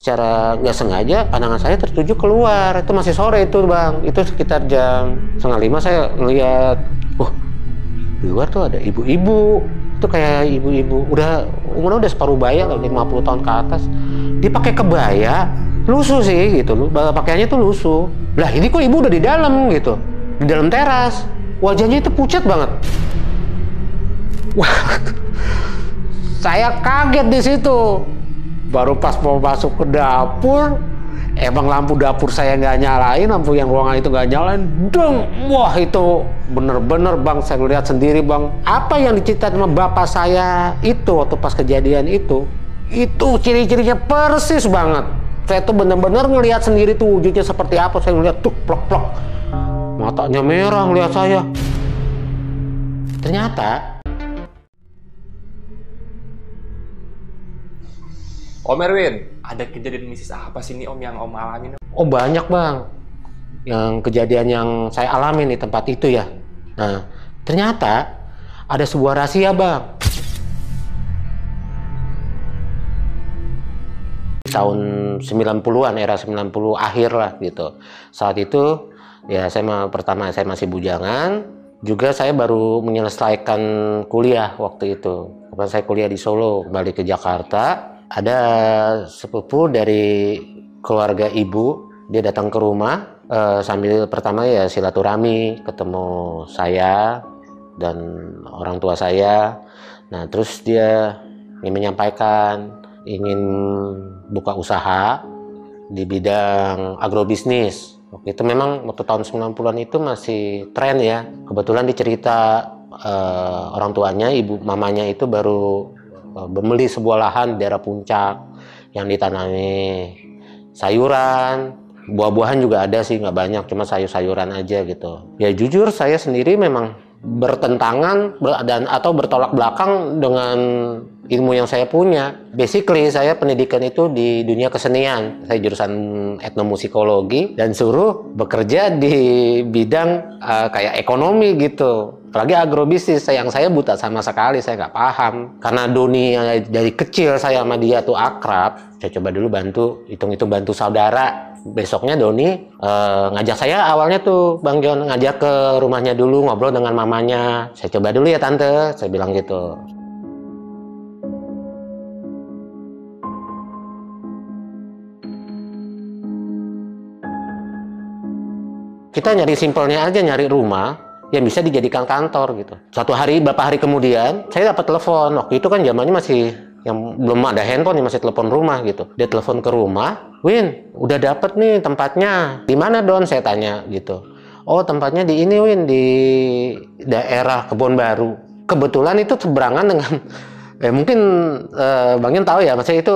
Secara nggak sengaja pandangan saya tertuju keluar. Itu masih sore itu bang, itu sekitar jam 4:30 saya ngeliat, di luar tuh ada ibu-ibu. Itu kayak ibu-ibu umurnya udah separuh baya, 50 tahun ke atas. Dia pakai kebaya, lusuh sih gitu, pakaiannya tuh lusuh. Lah ini kok ibu udah di dalam gitu, di dalam teras. Wajahnya itu pucat banget. Wah, saya kaget di situ. Baru pas mau masuk ke dapur, emang lampu dapur saya nggak nyalain, lampu yang ruangan itu nggak nyalain. Deng, wah itu bener-bener bang, saya lihat sendiri bang. Apa yang diceritain sama bapak saya itu waktu pas kejadian itu ciri-cirinya persis banget. Saya tuh bener-bener ngelihat sendiri tuh wujudnya seperti apa. Saya ngeliat tuh plok-plok, matanya merah ngeliat saya. Ternyata Om Erwin, ada kejadian mistis apa sih nih Om yang Om alamin? oh banyak bang, yang kejadian yang saya alami di tempat itu ya. Nah, ternyata ada sebuah rahasia bang. Tahun 90-an, era 90 akhir lah gitu. Saat itu ya pertama saya masih bujangan, juga saya baru menyelesaikan kuliah waktu itu. Karena saya kuliah di Solo, balik ke Jakarta. Ada sepupu dari keluarga ibu, dia datang ke rumah sambil pertama ya silaturahmi, ketemu saya dan orang tua saya. Nah terus dia menyampaikan ingin buka usaha di bidang agrobisnis. Waktu itu memang waktu tahun 90-an itu masih tren ya. Kebetulan dicerita orang tuanya, ibu mamanya itu baru membeli sebuah lahan di daerah Puncak yang ditanami sayuran, buah-buahan juga ada sih, nggak banyak, cuma sayur-sayuran aja gitu. Ya jujur saya sendiri memang bertentangan atau bertolak belakang dengan ilmu yang saya punya. Basically saya pendidikan itu di dunia kesenian. Saya jurusan etnomusikologi dan suruh bekerja di bidang kayak ekonomi gitu. Apalagi agrobisnis, yang saya buta sama sekali, saya nggak paham. Karena Doni dari kecil saya sama dia tuh akrab, saya coba dulu bantu, hitung-hitung bantu saudara. Besoknya Doni ngajak saya awalnya tuh Bang John, ngajak ke rumahnya dulu, ngobrol dengan mamanya. Saya coba dulu ya tante, saya bilang gitu. Kita nyari simpelnya aja, nyari rumah yang bisa dijadikan kantor gitu. Beberapa hari kemudian, saya dapat telepon. Waktu itu kan zamannya masih yang belum ada handphone, masih telepon rumah gitu. Dia telepon ke rumah, Win, udah dapet nih tempatnya. Di mana Don? Saya tanya gitu. Oh tempatnya di ini Win, di daerah Kebon Baru. Kebetulan itu seberangan dengan mungkin Bang Yun tahu ya, maksudnya itu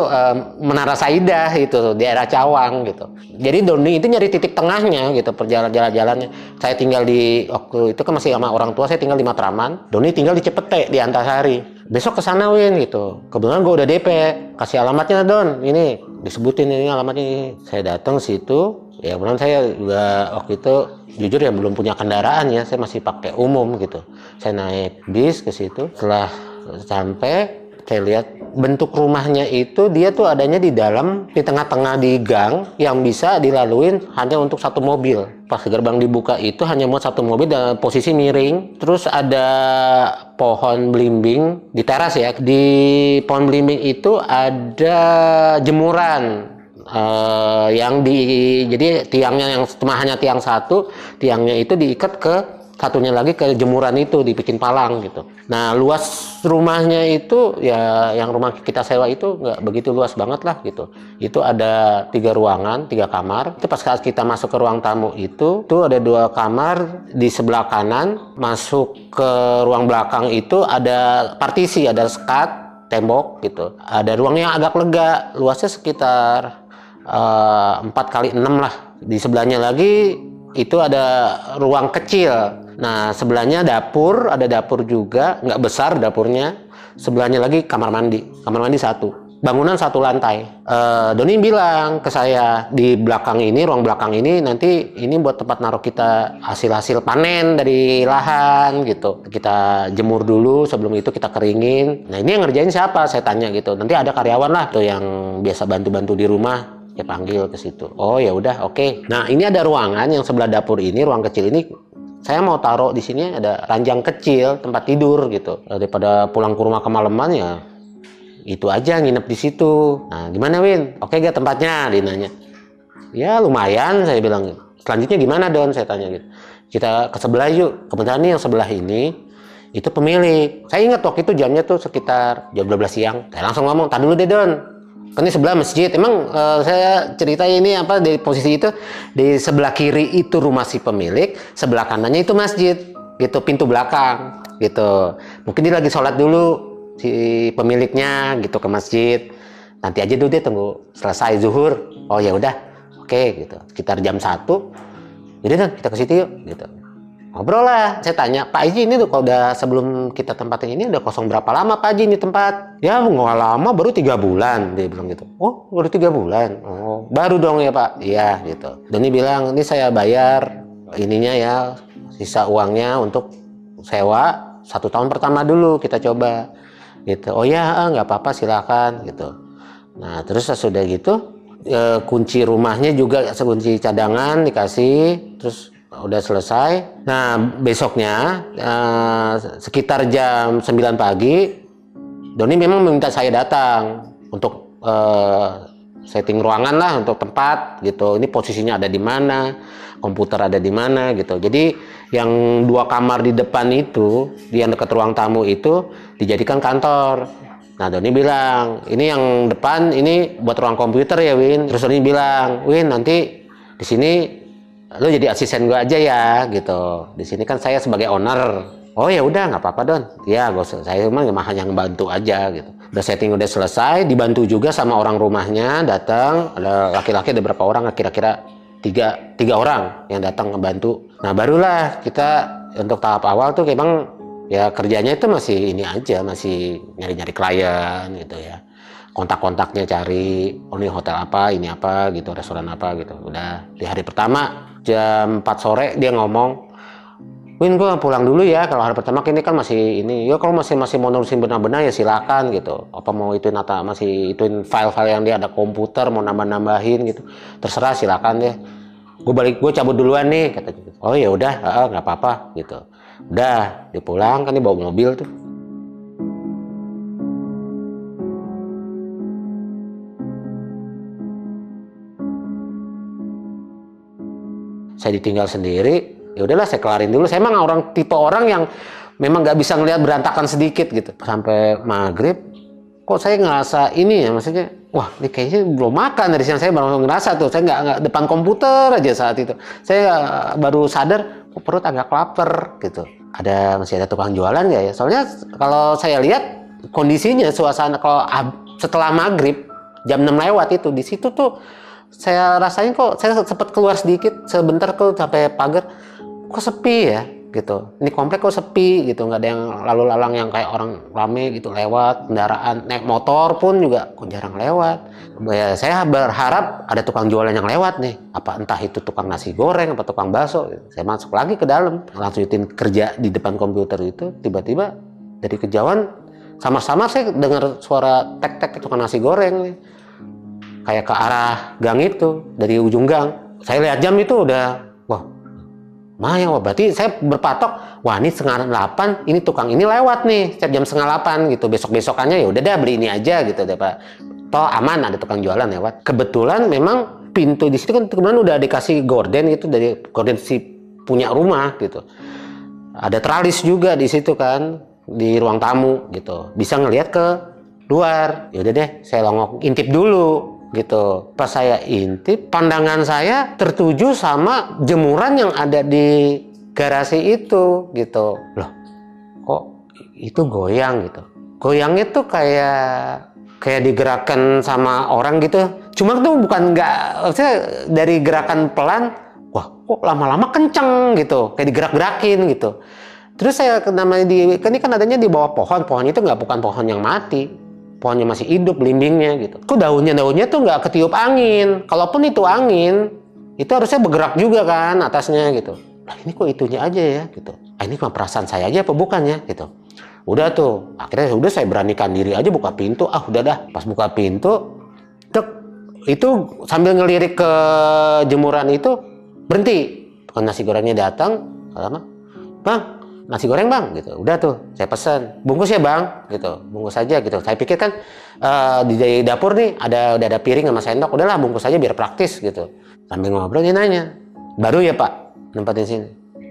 Menara Saidah itu, daerah Cawang gitu. Jadi Doni itu nyari titik tengahnya gitu, perjalanan-jalannya. Saya tinggal waktu itu kan masih sama orang tua, saya tinggal di Matraman. Doni tinggal di Cepete, di Antasari. Besok ke sana Win gitu. Kebetulan gue udah DP, kasih alamatnya Don. Ini disebutin ini alamatnya. Saya datang situ, ya kemudian saya juga waktu itu jujur ya belum punya kendaraan ya, saya masih pakai umum gitu. Saya naik bis ke situ. Setelah sampai saya lihat bentuk rumahnya itu, dia tuh adanya di dalam, di tengah-tengah di gang yang bisa dilaluin hanya untuk satu mobil. Pas gerbang dibuka itu hanya muat satu mobil dalam posisi miring. Terus ada pohon belimbing di teras ya. Di pohon belimbing itu ada jemuran jadi tiangnya yang hanya tiang satu, tiangnya itu diikat ke satunya lagi ke jemuran itu, dibikin palang gitu. Nah luas rumahnya itu ya, yang rumah kita sewa itu nggak begitu luas banget lah gitu. Itu ada 3 ruangan, 3 kamar. Itu pas saat kita masuk ke ruang tamu itu ada 2 kamar di sebelah kanan. Masuk ke ruang belakang itu ada partisi, ada sekat tembok gitu. Ada ruang yang agak lega, luasnya sekitar 4x6 lah. Di sebelahnya lagi itu ada ruang kecil. Nah sebelahnya dapur, ada dapur juga, nggak besar dapurnya. Sebelahnya lagi kamar mandi 1. Bangunan 1 lantai. Doni bilang ke saya, di belakang ini, ruang belakang ini nanti ini buat tempat naruh kita hasil-hasil panen dari lahan gitu. Kita jemur dulu, sebelum itu kita keringin. Nah ini yang ngerjain siapa? Saya tanya gitu. Nanti ada karyawan lah tuh yang biasa bantu-bantu di rumah. Saya panggil ke situ. Oh ya udah, oke. Nah ini ada ruangan yang sebelah dapur ini, ruang kecil ini. Saya mau taruh di sini ada ranjang kecil tempat tidur gitu. Daripada pulang ke rumah kemalaman ya itu aja nginep di situ. Nah gimana Win? Oke gak tempatnya? Dia nanya. Ya lumayan, saya bilang. Selanjutnya gimana Don? Saya tanya gitu. Kita ke sebelah yuk. Kebetulan nih yang sebelah ini itu pemilik. Saya ingat waktu itu jamnya tuh sekitar jam 12 siang. Saya langsung ngomong, "Tadi dulu deh Don. Kan ini sebelah masjid." Emang saya cerita ini apa dari posisi itu, di sebelah kiri itu rumah si pemilik, sebelah kanannya itu masjid gitu, pintu belakang gitu. Mungkin dia lagi sholat dulu si pemiliknya gitu ke masjid. Nanti aja dulu dia tunggu selesai zuhur. Oh ya udah, oke gitu. Sekitar jam 1. Jadi kan kita ke situ yuk gitu. Ngobrol lah, saya tanya, Pak Haji ini tuh kalau udah sebelum kita tempatin ini udah kosong berapa lama Pak Haji ini tempat? Ya nggak lama, baru 3 bulan, dia bilang gitu. Oh baru 3 bulan? Oh baru dong ya Pak? Iya gitu. Dan dia bilang, ini saya bayar ininya ya, sisa uangnya untuk sewa 1 tahun pertama dulu kita coba. Gitu. Oh ya nggak apa-apa silakan gitu. Nah terus sudah gitu, kunci rumahnya juga kunci cadangan dikasih, terus udah selesai. Nah besoknya sekitar jam 9 pagi Doni memang meminta saya datang untuk setting ruangan lah untuk tempat gitu. Ini posisinya ada di mana, komputer ada di mana gitu. Jadi yang 2 kamar di depan itu, di yang dekat ruang tamu itu dijadikan kantor. Nah Doni bilang, ini yang depan ini buat ruang komputer ya Win. Terus Doni bilang, Win nanti di sini lo jadi asisten gue aja ya gitu. Di sini kan saya sebagai owner. Oh ya udah nggak apa-apa Don. Ya saya emang hanya bantu aja gitu. Udah setting udah selesai, dibantu juga sama orang rumahnya datang. Ada laki-laki ada berapa orang? Kira-kira tiga orang yang datang ngebantu. Nah barulah kita untuk tahap awal tuh memang ya kerjanya itu masih ini aja, masih nyari-nyari klien gitu ya. Kontak-kontaknya cari, oh ini hotel apa, ini apa gitu, restoran apa gitu. Udah di hari pertama jam 4 sore dia ngomong, Win gue pulang dulu ya, kalau hari pertama ini kan masih ini, ya kalau masih mau nulisin benar-benar ya silakan gitu. Apa mau ituin masih ituin file-file yang dia ada komputer mau nambah-nambahin gitu, terserah silakan deh. Gue cabut duluan nih kata gitu. Oh ya udah nggak apa-apa gitu. Udah dia pulang kan dia bawa mobil tuh. Saya ditinggal sendiri, ya udahlah saya kelarin dulu. Saya emang tipe orang yang memang nggak bisa ngelihat berantakan sedikit gitu. Sampai maghrib, kok saya ngerasa ini ya, maksudnya, wah ini kayaknya belum makan dari siang. Saya baru ngerasa tuh, saya nggak depan komputer aja saat itu. Saya baru sadar, kok perut agak lapar gitu. Masih ada tukang jualan nggak ya? Soalnya kalau saya lihat kondisinya, suasana kalau setelah maghrib, jam 6 lewat itu, di situ tuh saya rasain kok saya sempat keluar sedikit sebentar tuh sampai pagar, kok sepi ya gitu. Ini komplek kok sepi gitu, nggak ada yang lalu lalang yang kayak orang rame gitu lewat, kendaraan naik motor pun juga kok jarang lewat. Ya, saya berharap ada tukang jualan yang lewat nih, apa entah itu tukang nasi goreng apa tukang bakso. Saya masuk lagi ke dalam, lanjutin kerja di depan komputer itu, tiba-tiba dari kejauhan samar-samar saya dengar suara tek-tek tukang nasi goreng nih. Kayak ke arah gang itu, dari ujung gang. Saya lihat jam itu udah, wah, berarti saya berpatok, wah ini 7:30, ini tukang ini lewat nih, setiap jam 7:30 gitu. Besok-besokannya ya udah deh beli ini aja gitu deh Pak. Toh aman ada tukang jualan lewat. Kebetulan memang pintu di situ kan kemudian udah dikasih gorden gitu, dari gorden si punya rumah gitu. Ada tralis juga di situ kan, di ruang tamu gitu. Bisa ngelihat ke luar. Ya udah deh, saya intip dulu. Gitu. Pas saya intip, pandangan saya tertuju sama jemuran yang ada di garasi itu gitu. Loh, kok itu goyang gitu. Goyangnya tuh kayak digerakkan sama orang gitu. Cuma tuh maksudnya dari gerakan pelan, wah kok lama-lama kenceng gitu, kayak digerak-gerakin gitu. Terus saya ini kan adanya di bawah pohon itu bukan pohon yang mati. Pohonnya masih hidup, belimbingnya gitu. Kok daunnya tuh nggak ketiup angin. Kalaupun itu angin, itu harusnya bergerak juga kan atasnya gitu. Nah ini kok itunya aja ya gitu. Ini cuma perasaan saya aja apa bukan ya gitu. Udah tuh, akhirnya udah saya beranikan diri aja buka pintu. Udah dah. Pas buka pintu, itu sambil ngelirik ke jemuran itu berhenti. Tukang nasi gorengnya datang, kata, "Bang, nasi goreng bang," gitu. Udah tuh, saya pesan, "Bungkus ya bang," gitu, "bungkus aja," gitu. Saya pikir kan di dapur nih udah ada piring sama sendok, udahlah bungkus aja biar praktis gitu. Sambil ngobrol dia nanya, "Baru ya pak nempatin sini?"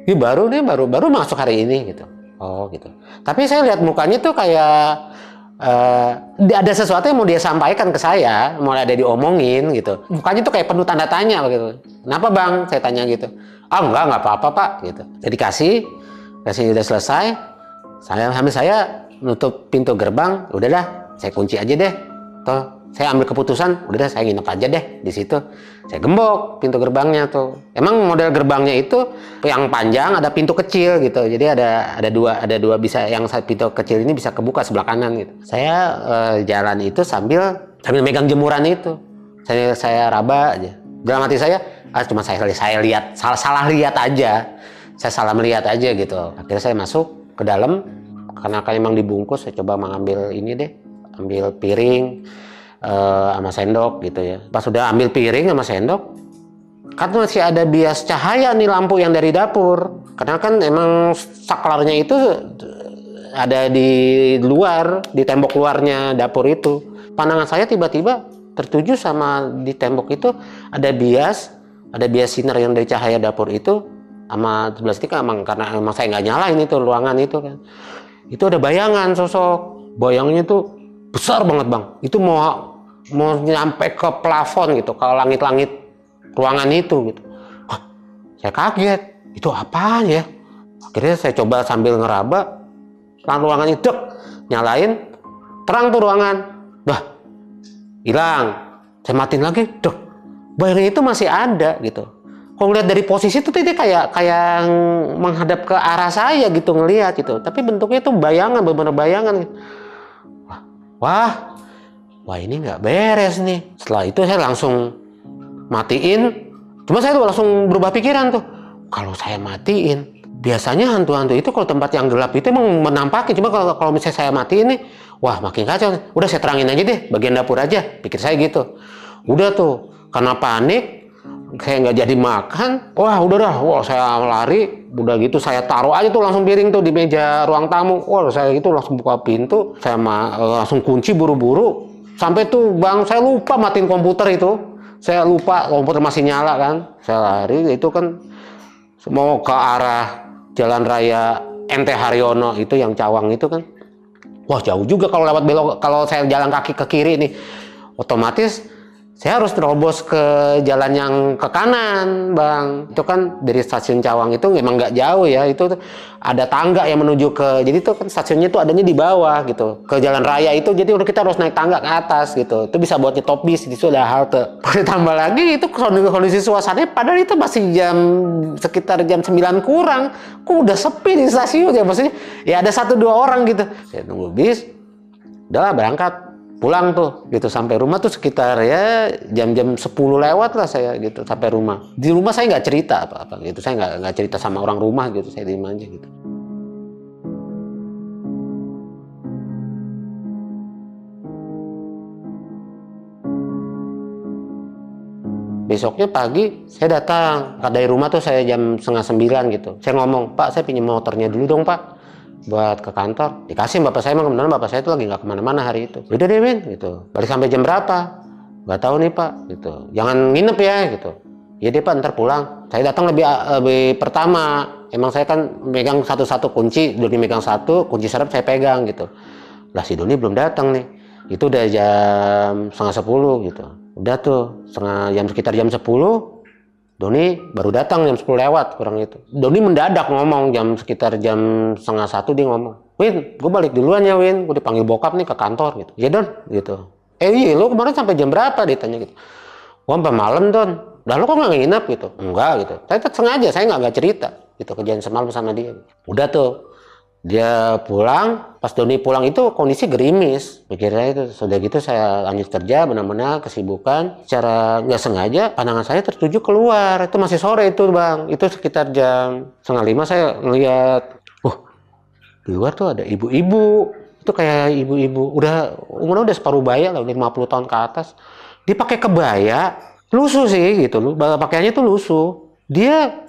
"Iya baru nih, baru masuk hari ini," gitu. "Oh gitu." Tapi saya lihat mukanya tuh kayak ada sesuatu yang mau dia sampaikan ke saya, mau ada diomongin gitu. Mukanya tuh kayak penuh tanda tanya gitu. "Kenapa bang?" Saya tanya gitu. "Ah nggak apa-apa pak," gitu. Jadi kasih udah selesai. Saya nutup pintu gerbang. Udahlah, saya kunci aja deh. Toh saya ambil keputusan, udah saya nginep aja deh di situ. Saya gembok pintu gerbangnya tuh. Emang model gerbangnya itu yang panjang ada pintu kecil gitu. Jadi ada dua bisa, yang pintu kecil ini bisa kebuka sebelah kanan gitu. Saya jalan itu sambil megang jemuran itu. Saya raba aja. Dalam hati saya, cuma saya lihat salah lihat aja. Saya salah melihat aja gitu. Akhirnya saya masuk ke dalam karena emang dibungkus. Saya coba mengambil ini deh, ambil piring sama sendok gitu ya. Pas udah ambil piring sama sendok, kan masih ada bias cahaya nih lampu yang dari dapur. Karena kan emang saklarnya itu ada di luar, di tembok luarnya dapur itu. Pandangan saya tiba-tiba tertuju sama di tembok itu ada bias sinar yang dari cahaya dapur itu sama sebelah sini kan karena emang saya nggak nyalain itu ruangan itu kan. Itu ada bayangan sosok. Bayangnya tuh besar banget bang. Itu mau nyampe ke plafon gitu, ke langit-langit ruangan itu gitu. Saya kaget, itu apaan ya? Akhirnya saya coba sambil ngeraba, ruangan itu nyalain, terang tuh ruangan. Hilang. Saya matiin lagi, bayangan itu masih ada gitu. Kalau ngeliat dari posisi itu dia kayak menghadap ke arah saya gitu ngelihat gitu. Tapi bentuknya itu bayangan, benar-benar bayangan. Wah ini nggak beres nih. Setelah itu saya langsung matiin. Cuma saya tuh langsung berubah pikiran tuh. Kalau saya matiin, biasanya hantu-hantu itu kalau tempat yang gelap itu emang menampaki. Cuma kalau misalnya saya matiin nih, wah makin kacau. Udah saya terangin aja deh, bagian dapur aja. Pikir saya gitu. Udah tuh, karena panik, saya nggak jadi makan. Wah saya lari. Udah gitu saya taruh aja tuh langsung piring tuh di meja ruang tamu. Wah saya gitu langsung buka pintu. Saya langsung kunci buru-buru. Sampai tuh bang, saya lupa matiin komputer itu. Saya lupa komputer masih nyala kan. Saya lari itu kan mau ke arah Jalan Raya MT Haryono itu yang Cawang itu kan. Wah jauh juga kalau lewat belok. Kalau saya jalan kaki ke kiri nih, otomatis saya harus terobos ke jalan yang ke kanan bang. Itu kan dari stasiun Cawang itu memang nggak jauh ya. Itu ada tangga yang menuju ke, jadi itu kan stasiunnya itu adanya di bawah gitu, ke jalan raya itu. Jadi udah kita harus naik tangga ke atas gitu. Itu bisa buat nyetop bis, di situ ada halte. Tambah lagi itu kondisi suasananya padahal itu masih sekitar jam 9 kurang. Kok udah sepi di stasiun ya, maksudnya ya ada 1-2 orang gitu. Saya tunggu bis, udahlah berangkat. Pulang tuh gitu, sampai rumah tuh sekitar ya jam-jam 10 lewat lah saya gitu sampai rumah. Di rumah saya nggak cerita apa-apa gitu, saya nggak cerita sama orang rumah gitu, saya diem aja gitu. Besoknya pagi saya datang dari rumah tuh saya jam 8:30 gitu. Saya ngomong, "Pak saya pinjam motornya dulu dong pak, buat ke kantor." Dikasih bapak saya, kebetulan bapak saya itu lagi nggak kemana-mana hari itu. "Udah deh Win," gitu. "Balik sampai jam berapa?" "Nggak tahu nih pak," gitu. "Jangan nginep ya," gitu. "Ya deh pak, ntar pulang." Saya datang lebih pertama. Emang saya kan megang satu-satu kunci, Doni megang satu, kunci serep saya pegang gitu. Lah si Doni belum datang nih. Itu udah jam 9:30 gitu. Udah tuh sekitar jam 10. Doni baru datang jam 10 lewat kurang itu. Doni mendadak ngomong sekitar jam 9:30 dia ngomong, "Win, gue balik duluan ya Win, gue dipanggil bokap nih ke kantor," gitu. "Ya Don," gitu. Iya lu kemarin sampai jam berapa?" Ditanya gitu. "Wah sampai malam Don." "Lah lu kok nggak nginep?" gitu. "Enggak," gitu. Saya sengaja, saya nggak cerita gitu kejadian semalam sama dia. Udah tuh dia pulang. Pas Doni pulang itu kondisi gerimis. Pikirnya itu sudah gitu saya lanjut kerja, benar-benar kesibukan. Secara nggak sengaja pandangan saya tertuju keluar. Itu masih sore itu bang. Itu sekitar jam 4:30 saya ngeliat, di luar tuh ada ibu-ibu. Itu kayak ibu-ibu umurnya udah separuh baya lah, 50 tahun ke atas. Dia pakai kebaya, lusuh sih gitu loh. Pakaiannya tuh lusuh. Dia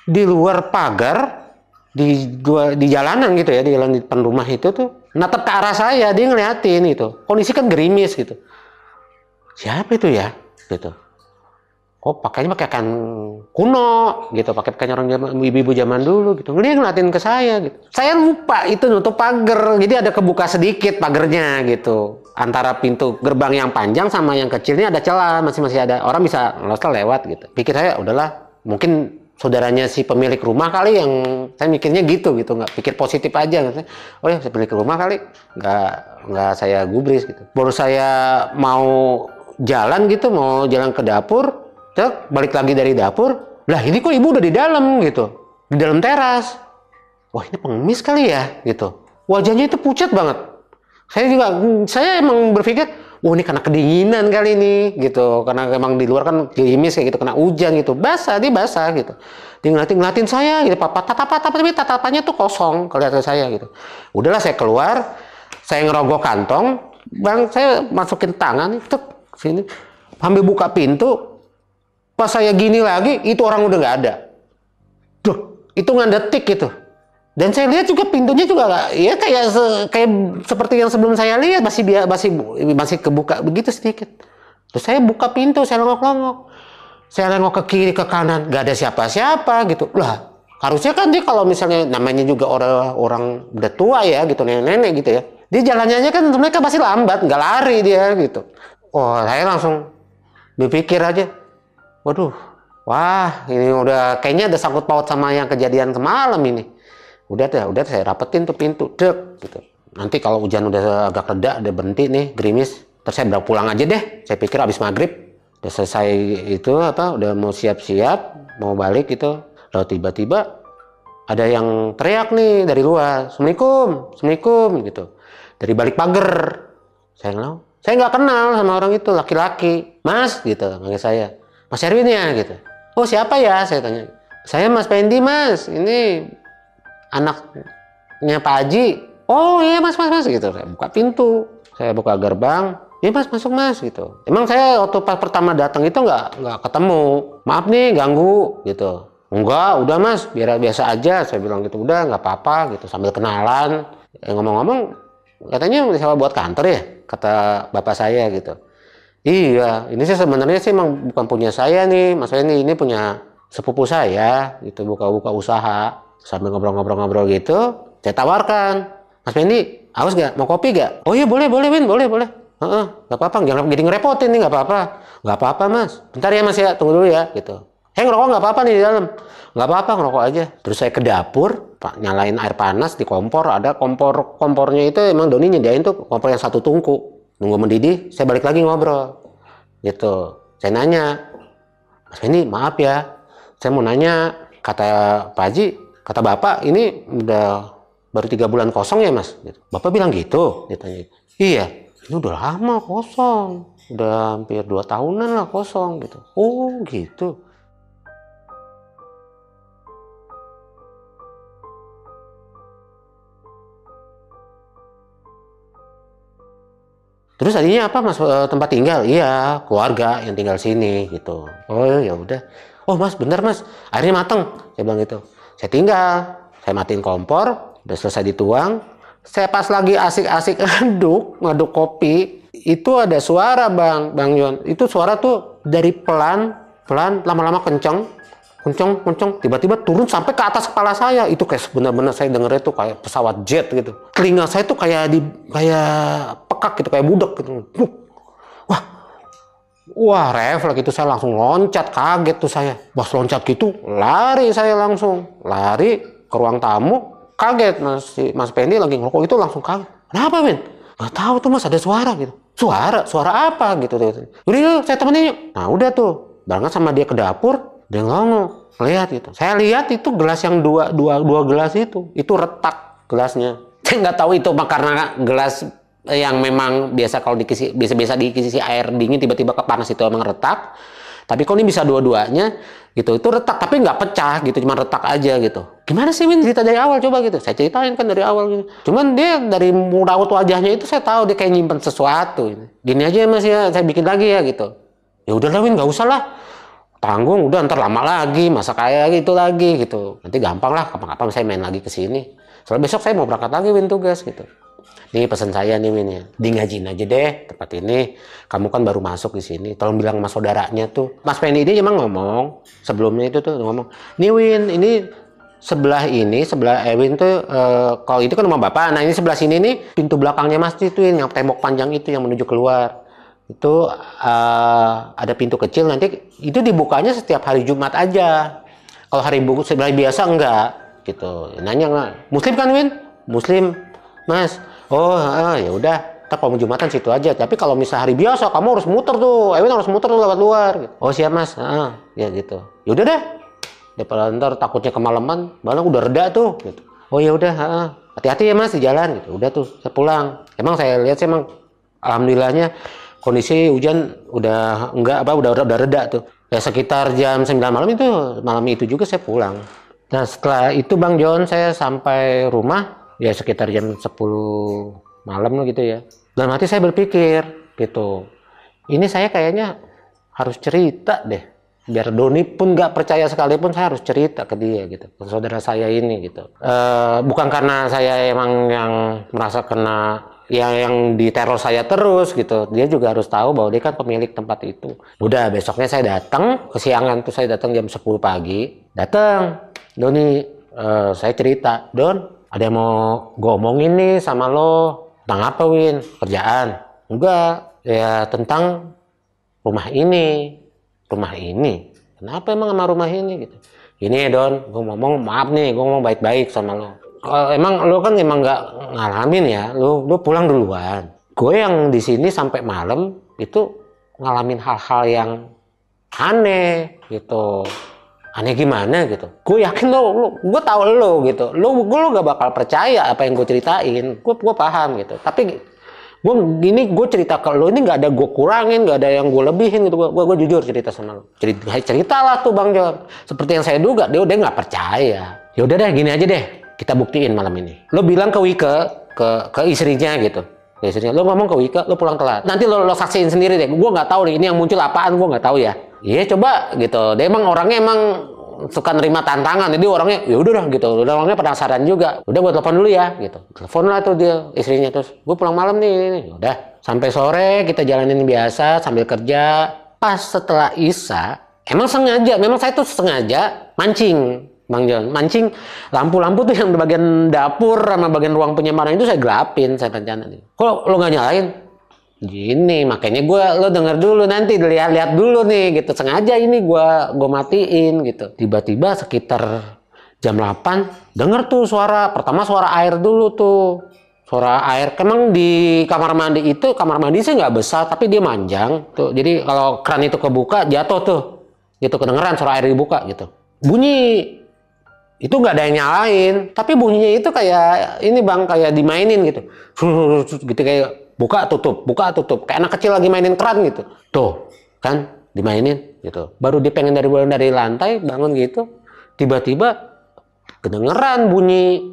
di luar pagar di jalanan gitu ya, di jalan di depan rumah itu tuh natap ke arah saya, dia ngeliatin gitu. Kondisi kan gerimis gitu. Siapa itu ya? Gitu. Kok pakainya pakaian kuno gitu, pakai pakaian orang zaman ibu-ibu zaman dulu gitu. Dia ngeliatin ke saya gitu. Saya lupa itu nutup pagar, jadi ada kebuka sedikit pagarnya gitu. Antara pintu gerbang yang panjang sama yang kecilnya ada celah, masih ada orang bisa lewat gitu. Pikir saya udahlah, mungkin saudaranya si pemilik rumah kali, yang saya mikirnya gitu nggak pikir positif aja gitu. Oh ya, si pemilik rumah kali, nggak saya gubris gitu. Baru saya mau jalan gitu, mau jalan ke dapur. Cek, balik lagi dari dapur, lah ini kok ibu udah di dalam gitu, di dalam teras. Wah, ini pengemis kali ya gitu. Wajahnya itu pucat banget. Saya emang berpikir, wah ini karena kedinginan kali ini gitu, karena emang di luar kan gerimis kayak gitu, kena hujan gitu, dia basah gitu. Dia ngeliatin saya gitu, tapi tatapannya tuh kosong kelihatan saya gitu. Udahlah, saya keluar, saya ngerogoh kantong, bang, saya masukin tangan, tuk, sini, ambil buka pintu. Pas saya gini lagi, itu orang udah nggak ada. Duh, hitungan detik gitu. Dan saya lihat juga pintunya juga ya kayak seperti yang sebelum saya lihat, masih kebuka begitu sedikit. Terus saya buka pintu, saya longok-longok. Saya nengok ke kiri ke kanan, nggak ada siapa-siapa gitu. Lah, harusnya kan dia kalau misalnya namanya juga orang udah tua ya gitu, nenek-nenek gitu ya. Dia jalannya kan mereka pasti lambat, nggak lari dia gitu. Oh, saya langsung berpikir aja. Waduh, wah ini udah kayaknya ada sangkut paut sama yang kejadian semalam ini. Udah saya rapetin tuh pintu, dek gitu. Nanti kalau hujan udah agak reda, udah berhenti nih gerimis, terus saya pulang aja deh. Saya pikir abis maghrib udah selesai itu udah mau siap-siap mau balik gitu. Lalu tiba-tiba ada yang teriak nih dari luar, assalamualaikum gitu. Dari balik pagar. Saya nggak kenal sama orang itu, laki-laki, mas gitu, manggil saya. Mas Erwin ya gitu. Oh siapa ya? Saya tanya. Saya Mas Pendi mas. Ini anaknya Pak Haji. Oh iya mas gitu. Saya buka pintu. Saya buka gerbang. Iya mas, masuk mas gitu. Emang saya waktu pas pertama datang itu nggak ketemu. Maaf nih ganggu gitu. Enggak, udah mas. Biasa aja. Saya bilang gitu. Udah nggak apa-apa gitu. Sambil kenalan. Ngomong-ngomong katanya sewa buat kantor ya. Kata bapak saya gitu. Iya, ini sih sebenarnya sih emang bukan punya saya nih, maksudnya ini punya sepupu saya, gitu, buka usaha. Sambil ngobrol-ngobrol gitu, saya tawarkan, Mas Pendi, haus gak? Mau kopi gak? Oh iya boleh Win, boleh. Gak apa-apa, jangan jadi ngerepotin nih, gak apa-apa mas. Bentar ya mas ya, tunggu dulu ya, gitu. Ngerokok gak apa-apa nih di dalam. Gak apa-apa, ngerokok aja. Terus saya ke dapur, nyalain air panas di kompor, ada kompornya itu emang Doni nyediain tuh kompor yang satu tungku. Nunggu mendidih, saya balik lagi ngobrol. Gitu. Saya nanya, Mas Fendi, maaf ya. Saya mau nanya, kata Pak Haji, kata Bapak, ini udah baru 3 bulan kosong ya Mas? Gitu. Bapak bilang gitu? Ditanya. Iya, ini udah lama kosong. Udah hampir 2 tahunan lah kosong gitu. Oh gitu. Terus tadinya apa mas, tempat tinggal? Iya, keluarga yang tinggal sini gitu. Oh ya udah. Oh mas, bener mas, airnya mateng. Saya bilang gitu. Saya tinggal, saya matiin kompor, udah selesai dituang. Saya pas lagi asik-asik ngaduk kopi, itu ada suara bang Yon. Itu suara tuh dari pelan, lama-lama kenceng, tiba-tiba turun sampai ke atas kepala saya. Itu kayak benar-benar saya dengernya tuh kayak pesawat jet gitu. Telinga saya tuh kayak pekak gitu, kayak budak gitu. Wah refleks itu saya langsung loncat, kaget tuh saya. Pas loncat gitu, saya langsung lari ke ruang tamu, kaget Mas Pendi lagi ngerokok itu langsung kaget. Kenapa men? Gak tahu tuh mas, ada suara gitu. Suara apa gitu. Udah yuk, saya temenin yuk. Nah udah tuh, berangkat sama dia ke dapur. Dia ngomong, lihat gitu. Saya lihat itu gelas yang dua gelas itu retak gelasnya. Saya nggak tahu itu karena gelas yang memang biasa kalau biasa dikisi air dingin tiba-tiba kepanas itu emang retak. Tapi kok ini bisa dua-duanya gitu. Itu retak tapi nggak pecah gitu, cuma retak aja gitu. Gimana sih Win cerita dari awal coba gitu. Saya ceritain kan dari awal gitu. Cuman dia dari raut wajahnya itu saya tahu dia kayak nyimpen sesuatu. Gini aja Mas ya, saya bikin lagi ya gitu. Ya udah lah Win, nggak usah lah. Tanggung, udah ntar lama lagi, masa kayak gitu lagi gitu. Nanti gampang lah, kapan-kapan saya main lagi ke sini. Soalnya besok saya mau berangkat lagi Win tugas gitu. Nih pesan saya nih Win ya, di ngajiin aja deh tempat ini. Kamu kan baru masuk di sini. Tolong bilang sama saudaranya tuh. Mas Penny ini emang ngomong sebelumnya itu tuh ngomong. Nih Win, ini sebelah Ewin tuh kalau itu kan rumah bapak. Nah ini sebelah sini nih pintu belakangnya masjid tuh yang tembok panjang itu yang menuju keluar. Itu ada pintu kecil nanti itu dibukanya setiap hari Jumat aja. Kalau hari biasa enggak gitu. Nanya nggak? Muslim kan Win? Muslim Mas. Oh ya udah, kita kalau Jumatan situ aja. Tapi kalau misal hari biasa, kamu harus muter tuh. Ewin harus muter tuh lewat luar. Gitu. Oh siap Mas. Ya gitu. Yaudah deh. Daripada ntar takutnya kemalaman, malah udah reda tuh. Gitu. Oh ya udah. Hati-hati ya Mas di jalan. Gitu. Udah tuh, saya pulang. Emang saya lihat sih emang, alhamdulillahnya kondisi hujan udah enggak udah reda tuh. Ya sekitar jam 9 malam itu juga saya pulang. Nah setelah itu Bang John saya sampai rumah. Ya sekitar jam 10 malam gitu ya. Dan hati saya berpikir gitu. Ini saya kayaknya harus cerita deh. Biar Doni pun nggak percaya sekalipun saya harus cerita ke dia gitu. Ke saudara saya ini gitu. Bukan karena saya emang yang merasa kena yang diteror saya terus gitu. Dia juga harus tahu bahwa dia kan pemilik tempat itu. Udah besoknya saya datang. Kesiangan tuh saya datang jam 10 pagi. Datang. Doni saya cerita. Don. Ada yang mau gue omongin nih sama lo. Tentang apa Win? Kerjaan? Enggak. Ya tentang rumah ini. Rumah ini? Kenapa emang sama rumah ini gitu? Ini Don, gue ngomong maaf nih, gue ngomong baik-baik sama lo. Emang lo kan emang nggak ngalamin ya, lo pulang duluan. Gue yang di sini sampai malam itu ngalamin hal-hal yang aneh gitu. Aneh gimana gitu? Gue yakin gue tahu lo gitu. Lo gak bakal percaya apa yang gue ceritain. Gue paham gitu. Tapi gue cerita ke lo ini nggak ada gue kurangin, nggak ada yang gue lebihin gitu. Gue jujur cerita sama lo. Ceritalah tuh Bang John. Seperti yang saya duga, dia nggak percaya. Ya udah deh, gini aja deh. Kita buktiin malam ini. Lo bilang ke Wike, ke istrinya gitu. Ke istrinya, lo ngomong ke Wike, lo pulang telat. Nanti lo saksiin sendiri deh. Gue nggak tahu nih, ini yang muncul apaan, gue nggak tahu ya. Iya coba gitu. Dia emang orangnya suka nerima tantangan. Jadi orangnya ya udah dah gitu. Udah orangnya penasaran juga. Udah gue telepon dulu ya gitu. Telepon lah tuh dia istrinya terus. Gue pulang malam nih. Udah sampai sore kita jalanin biasa sambil kerja. Pas setelah Isya, memang saya tuh sengaja mancing. Bang John, mancing lampu-lampu tuh yang di bagian dapur sama bagian ruang penyemaran itu saya gelapin, saya rencana. Kok lo nggak nyalain? Gini, makanya lo denger dulu nanti, lihat dulu nih gitu. Sengaja ini gue matiin gitu. Tiba-tiba sekitar jam 8 denger tuh pertama suara air dulu tuh. Suara air, emang di kamar mandi sih nggak besar tapi dia manjang tuh. Jadi kalau keran itu kebuka jatuh tuh. Gitu kedengeran suara air dibuka gitu. Bunyi itu nggak ada yang nyalain, tapi bunyinya itu kayak ini Bang, kayak dimainin gitu. Gitu kayak buka tutup kayak anak kecil lagi mainin keran gitu. Tuh kan dimainin gitu. Baru dia pengen dari lantai bangun gitu, tiba-tiba kedengeran bunyi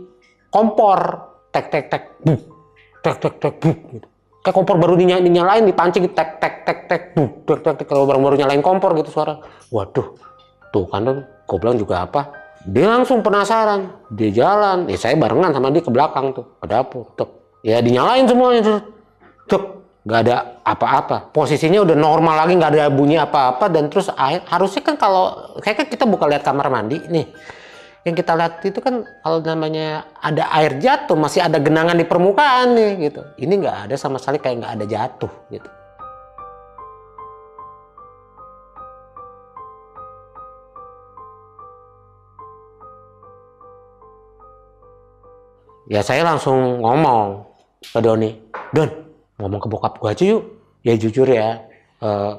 kompor tek tek tek buk tek tek tek buk gitu. Kayak kompor baru dinyalain dipancing tek tek tek tek buk tek tek tek. Kalau baru nyalain kompor gitu suara. Waduh tuh kan gue bilang juga apa. Dia langsung penasaran, dia jalan, saya barengan sama dia ke belakang tuh, ke dapur, tuh, ya dinyalain semuanya tuh, nggak ada apa-apa, posisinya udah normal lagi, nggak ada bunyi apa-apa, dan terus air, harusnya kan kalau, kayak kita buka lihat kamar mandi nih, yang kita lihat itu kan kalau namanya ada air jatuh, masih ada genangan di permukaan nih, gitu, ini nggak ada sama sekali, kayak nggak ada jatuh, gitu. Ya saya langsung ngomong ke Doni, Don, ngomong ke bokap gue aja yuk. Ya jujur ya,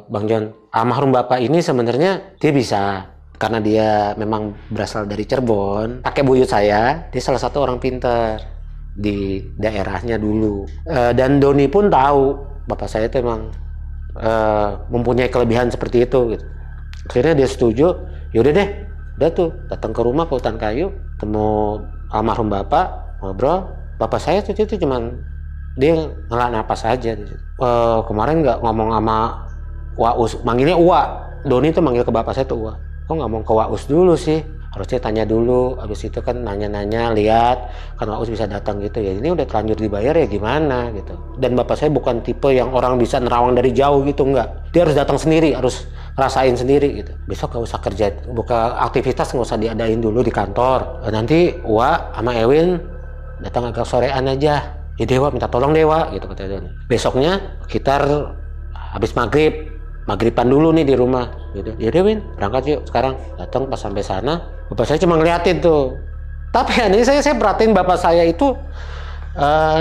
Bang John, almarhum bapak ini sebenarnya dia bisa, karena dia memang berasal dari Cirebon. Kakek buyut saya, dia salah satu orang pintar di daerahnya dulu. Dan Doni pun tahu, bapak saya itu memang mempunyai kelebihan seperti itu. Gitu. Akhirnya dia setuju, yaudah deh, udah tuh datang ke rumah ke hutan kayu, temu almarhum bapak, ngobrol. Bapak saya tuh itu cuman dia ngelak napas aja. Kemarin nggak ngomong sama Waus, manggilnya Uwa. Doni tuh manggil ke bapak saya tuh Uwa. Kok nggak mau ke Waus dulu sih? Harusnya tanya dulu, habis itu kan nanya-nanya, lihat kan Waus bisa datang gitu ya. Ini udah terlanjur dibayar ya gimana gitu. Dan bapak saya bukan tipe yang orang bisa nerawang dari jauh gitu, enggak. Dia harus datang sendiri, harus rasain sendiri gitu. Besok gak usah kerja, buka aktivitas nggak usah diadain dulu di kantor. Nanti Uwa sama Ewin datang agak sorean aja. Ya Dewa minta tolong Dewa gitu kata Doni. Besoknya sekitar habis maghriban dulu nih di rumah gitu. Ya Win, berangkat yuk sekarang. Datang pas sampai sana, bapak saya cuma ngeliatin tuh. Tapi ini saya perhatiin bapak saya itu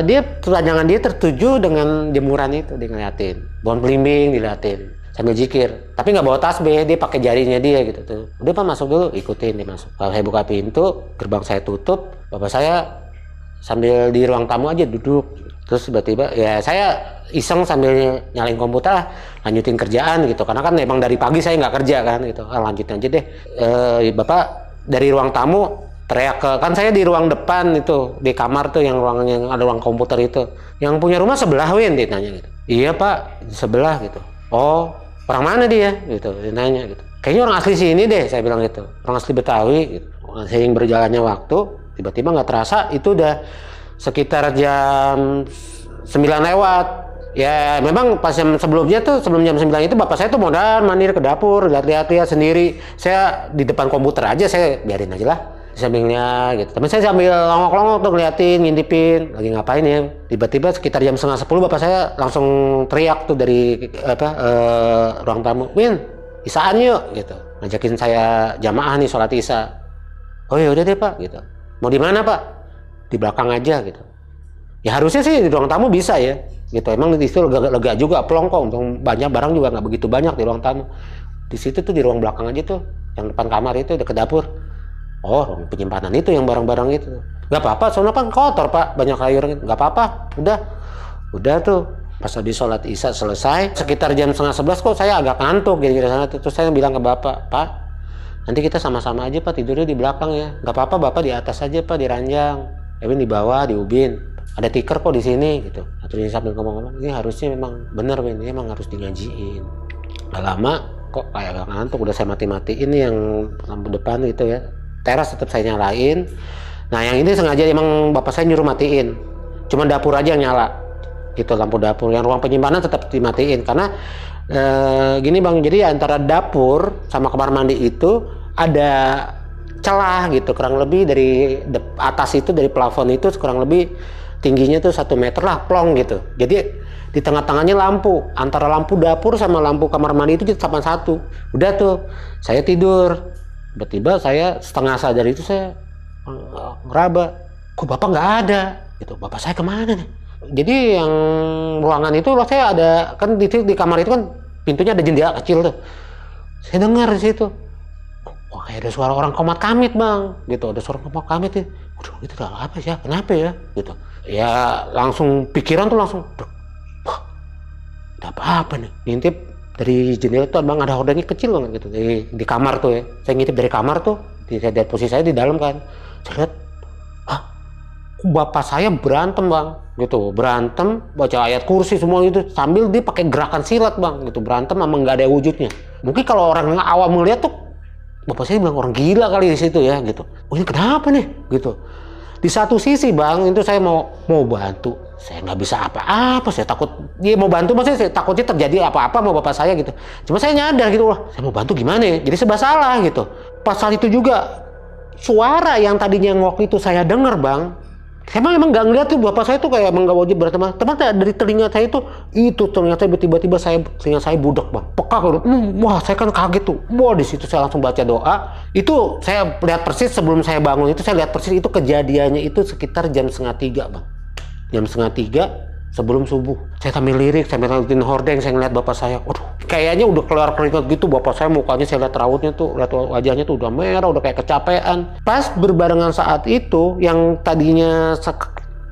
dia pandangan dia tertuju dengan jemuran itu, dia ngeliatin. Pohon belimbing diliatin sambil zikir. Tapi nggak bawa tasbih, dia pakai jarinya dia gitu tuh. Udah Pak masuk dulu, ikutin dia masuk. Kalau saya buka pintu, gerbang saya tutup, bapak saya sambil di ruang tamu aja duduk. Terus tiba-tiba ya saya iseng sambil nyalain komputer, lanjutin kerjaan gitu. Karena kan memang dari pagi saya nggak kerja kan gitu. Lanjutin aja deh. Bapak dari ruang tamu teriak ke, kan saya di ruang depan itu, di kamar tuh yang ada ruang komputer itu. Yang punya rumah sebelah Win, dia nanya gitu. Iya Pak, sebelah gitu. Oh, orang mana dia gitu, dia nanya gitu. Kayaknya orang asli sini deh, saya bilang gitu. Orang asli Betawi gitu. Seiring berjalannya waktu, tiba-tiba nggak terasa itu udah sekitar jam 9 lewat. Ya memang pas jam sebelumnya tuh, sebelum jam 9 itu bapak saya tuh modal mandir ke dapur, lihat sendiri. Saya di depan komputer aja, saya biarin aja lah. Sampingnya gitu. Tapi saya sambil longok-longok tuh ngeliatin, ngintipin, lagi ngapain ya. Tiba-tiba sekitar jam 9:30 bapak saya langsung teriak tuh dari ruang tamu, Win, isaan yuk gitu. Ngajakin saya jamaah nih sholat isya. Oh ya udah deh Pak gitu. Mau di mana Pak? Di belakang aja gitu. Ya harusnya sih di ruang tamu bisa ya gitu. Emang di situ lega juga, plong kok. Untung banyak barang juga nggak begitu banyak di ruang tamu. Di situ tuh di ruang belakang aja tuh, yang depan kamar itu deket dapur. Oh, ruang penyimpanan itu yang barang-barang itu. Nggak apa-apa, soalnya kan kotor Pak, banyak air. Nggak apa-apa, udah tuh. Pas habis sholat isya selesai, sekitar jam 10:30 kok saya agak ngantuk gitu sana. Terus saya bilang ke bapak, Pak, nanti kita sama-sama aja Pak tidurnya di belakang ya. Nggak apa-apa Bapak di atas aja Pak, di ranjang. Ewin di bawah, di ubin. Ada tikar kok di sini gitu. Terus sambil ngomong-ngomong, ini harusnya memang bener Win, ini emang harus dingajiin. Gak lama kok kayak agak ngantuk, udah saya mati-matiin yang lampu depan gitu ya. Teras tetap saya nyalain. Nah yang ini sengaja emang bapak saya nyuruh matiin. Cuma dapur aja yang nyala. Gitu lampu dapur. Yang ruang penyimpanan tetap dimatiin. Karena gini Bang, jadi antara dapur sama kamar mandi itu ada celah gitu. Kurang lebih dari atas itu, dari plafon itu kurang lebih tingginya tuh 1 meter lah, plong gitu. Jadi di tengah-tengahnya lampu. Antara lampu dapur sama lampu kamar mandi itu sama satu. Udah tuh, saya tidur. Tiba-tiba saya setengah sadar itu saya ngeraba, kok bapak nggak ada gitu. Bapak saya kemana nih? Jadi yang ruangan itu loh, saya ada kan di kamar itu kan pintunya ada jendela kecil tuh. Saya dengar di situ, wah kayak ada suara orang komat kamit Bang gitu. Ada suara komat kamit ya. Waduh, itu apa sih ya? Kenapa ya gitu. Ya langsung pikiran tuh langsung, wah ada apa-apa nih. Ngintip dari jendela tuh Bang, ada hordengnya kecil banget gitu di kamar tuh ya. Saya ngintip dari kamar tuh, saya lihat posisi saya di dalam kan. Saya lihat, bapak saya berantem Bang gitu, berantem baca ayat kursi semua itu sambil dia pakai gerakan silat Bang gitu, berantem sama nggak ada wujudnya. Mungkin kalau orang awam melihat tuh bapak saya bilang orang gila kali di situ ya gitu. Oh ini kenapa nih gitu. Di satu sisi Bang, itu saya mau bantu, saya nggak bisa apa-apa, saya takut dia mau bantu, maksudnya saya takutnya terjadi apa-apa sama bapak saya gitu. Cuma saya nyadar gitu, wah saya mau bantu gimana ya, jadi serba salah gitu. Pas saat itu juga suara yang tadinya waktu itu saya dengar Bang, saya emang nggak ngeliat tuh bapak saya tuh kayak emang nggak wajib berteman. Ternyata dari telinga saya itu ternyata tiba-tiba telinga saya budak Bang, pekak. Wah saya kan kaget tuh. Wah di situ saya langsung baca doa. Itu saya lihat persis sebelum saya bangun itu, saya lihat persis itu kejadiannya itu sekitar jam 2:30 Bang. Jam 2:30 sebelum subuh. Saya sambil lirik, sambil ngeliatin hordeng, saya ngeliat bapak saya. Waduh, kayaknya udah keluar keringat gitu bapak saya, mukanya saya lihat rautnya tuh, lihat wajahnya tuh udah merah, udah kayak kecapean. Pas berbarengan saat itu, yang tadinya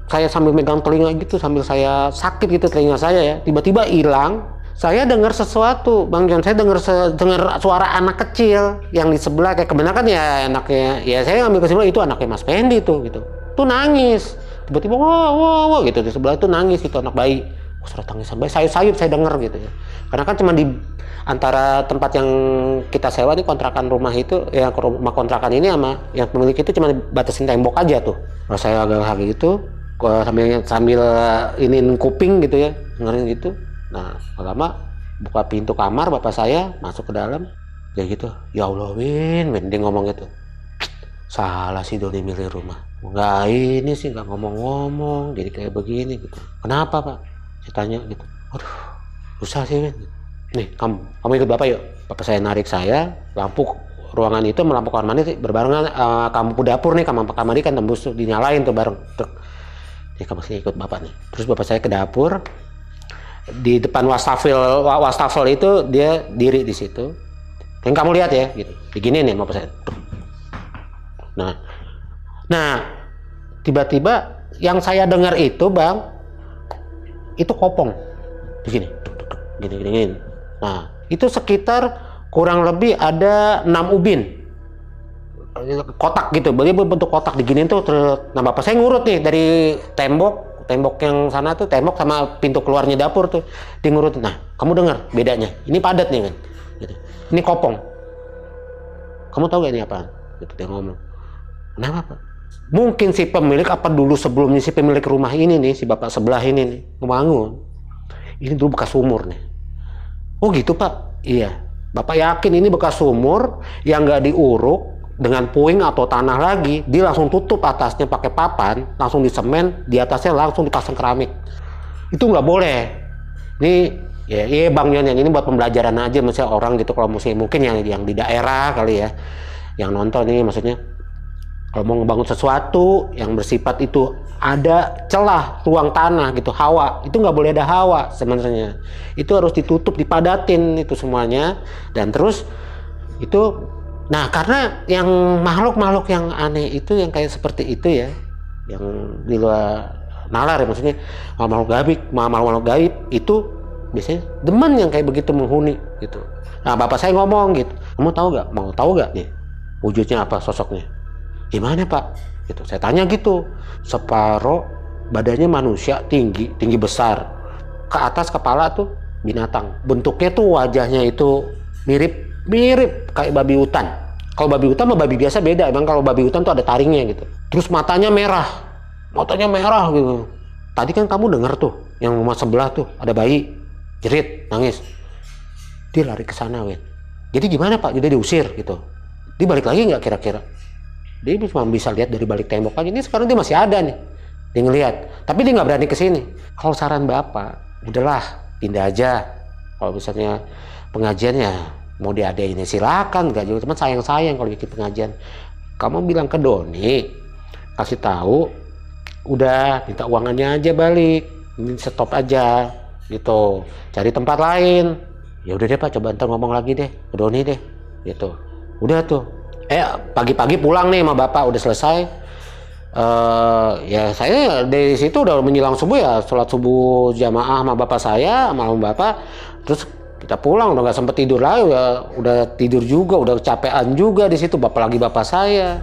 saya sambil megang telinga gitu, sambil saya sakit gitu telinga saya ya, tiba-tiba hilang. Saya dengar sesuatu, Bang John. Saya dengar suara anak kecil yang di sebelah. Kayak kebenaran ya anaknya. Ya saya ngambil kesimpulan itu anaknya Mas Pendi tuh gitu. Tuh nangis. Tiba-tiba wah gitu di sebelah itu nangis itu anak bayi. Suara tangisan bayi. Sayup saya dengar gitu ya. Karena kan cuma di antara tempat yang kita sewa nih kontrakan rumah itu ya rumah kontrakan ini sama yang pemilik itu cuma batasin tembok aja tuh. Kalau saya agak gitu sambil iniin kuping gitu ya dengerin gitu. Nah, lama buka pintu kamar bapak saya masuk ke dalam kayak gitu. Ya Allah, Win dia ngomong gitu. Salah sih Doni milih rumah. Enggak ini sih enggak ngomong-ngomong jadi kayak begini gitu. Kenapa Pak? Saya tanya gitu. Aduh, susah sih Win. Nih, kamu ikut bapak yuk. Bapak saya narik saya, lampu ruangan itu melampu kamar mandi berbarengan kamar dapur nih kamar mandi kan tembus dinyalain tuh bareng. Nih kamu sini ikut bapak nih. Terus bapak saya ke dapur. Di depan wastafel itu dia diri di situ. Yang kamu lihat ya, gitu. Begini nih bapak saya. Nah, tiba-tiba yang saya dengar itu bang, itu kopong, begini, gini. Nah, itu sekitar kurang lebih ada 6 ubin, kotak gitu, bentuk kotak diginiin tuh. Nah, bapak saya ngurut nih dari tembok yang sana tuh, tembok sama pintu keluarnya dapur tuh di ngurutin. Nah, kamu dengar bedanya? Ini padat nih kan, gitu. Ini kopong. Kamu tahu gak ini apaan? Gitu dia ngomong. Kenapa Pak? Mungkin si pemilik apa dulu sebelumnya si pemilik rumah ini nih, si bapak sebelah ini nih ngebangun. Ini dulu bekas sumur nih. Oh gitu Pak? Iya. Bapak yakin ini bekas sumur yang nggak diuruk dengan puing atau tanah lagi, dia langsung tutup atasnya pakai papan, langsung disemen, di atasnya langsung dipasang keramik. Itu nggak boleh. Ini ya Bang Yon, ini buat pembelajaran aja maksudnya orang gitu kalau mungkin yang di daerah kali ya, yang nonton ini maksudnya kalau mau ngebangun sesuatu yang bersifat itu ada celah ruang tanah gitu, hawa, itu nggak boleh ada hawa sebenarnya. Itu harus ditutup, dipadatin itu semuanya. Dan terus itu nah karena yang makhluk-makhluk yang aneh itu yang kayak seperti itu ya, yang di luar nalar ya maksudnya makhluk gaib itu biasanya demen yang kayak begitu menghuni gitu. Nah bapak saya ngomong gitu, kamu mau tahu gak nih wujudnya apa, sosoknya gimana Pak? Gitu. Saya tanya gitu, separuh badannya manusia, tinggi besar, ke atas kepala tuh binatang, bentuknya tuh wajahnya itu mirip kayak babi hutan. Kalau babi hutan sama babi biasa beda. Emang kalau babi hutan tuh ada taringnya gitu. Terus matanya merah gitu. Tadi kan kamu dengar tuh yang rumah sebelah tuh ada bayi jerit nangis. Dia lari ke sana Win. Jadi gimana Pak? Jadi diusir gitu. Dia balik lagi nggak kira-kira? Dia cuma bisa lihat dari balik tembok aja. Ini sekarang dia masih ada nih. Dia ngelihat. Tapi dia nggak berani ke sini. Kalau saran Bapak, udahlah pindah aja. Kalau misalnya pengajiannya mau diadain silakan, nggak juga, cuman sayang kalau bikin pengajian. Kamu bilang ke Doni, kasih tahu, udah minta uangannya aja balik, ini stop aja, gitu, cari tempat lain. Ya udah deh Pak, coba ntar ngomong lagi deh ke Doni deh, gitu. Udah tuh, pagi-pagi pulang nih sama Bapak, udah selesai. Ya saya dari situ udah menjelang subuh ya, sholat subuh jamaah sama Bapak saya, sama Bapak, terus kita pulang udah nggak sempet tidur lagi, udah tidur juga, udah kecapean juga di situ, apalagi bapak saya.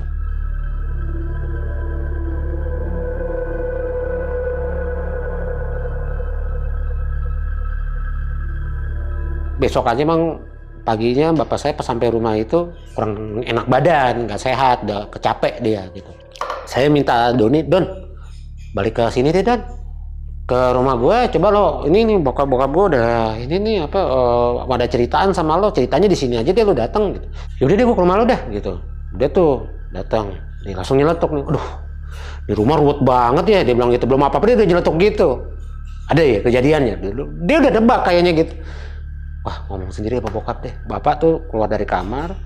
Besok aja emang paginya bapak saya pas sampai rumah itu kurang enak badan, nggak sehat, udah kecapek dia gitu. Saya minta Don balik ke sini deh Don, ke rumah gue, coba lo ini nih bokap gue udah ini nih ada ceritaan sama lo, ceritanya di sini aja deh, lo datang gitu. Yaudah deh gue ke rumah lo dah gitu. Udah tuh datang nih langsung nyeletuk nih, aduh di rumah ruwet banget ya, dia bilang gitu, belum apa-apa dia udah nyeletuk gitu. Ada ya kejadiannya, dia udah nebak kayaknya gitu. Wah ngomong sendiri apa bokap deh. Bapak tuh keluar dari kamar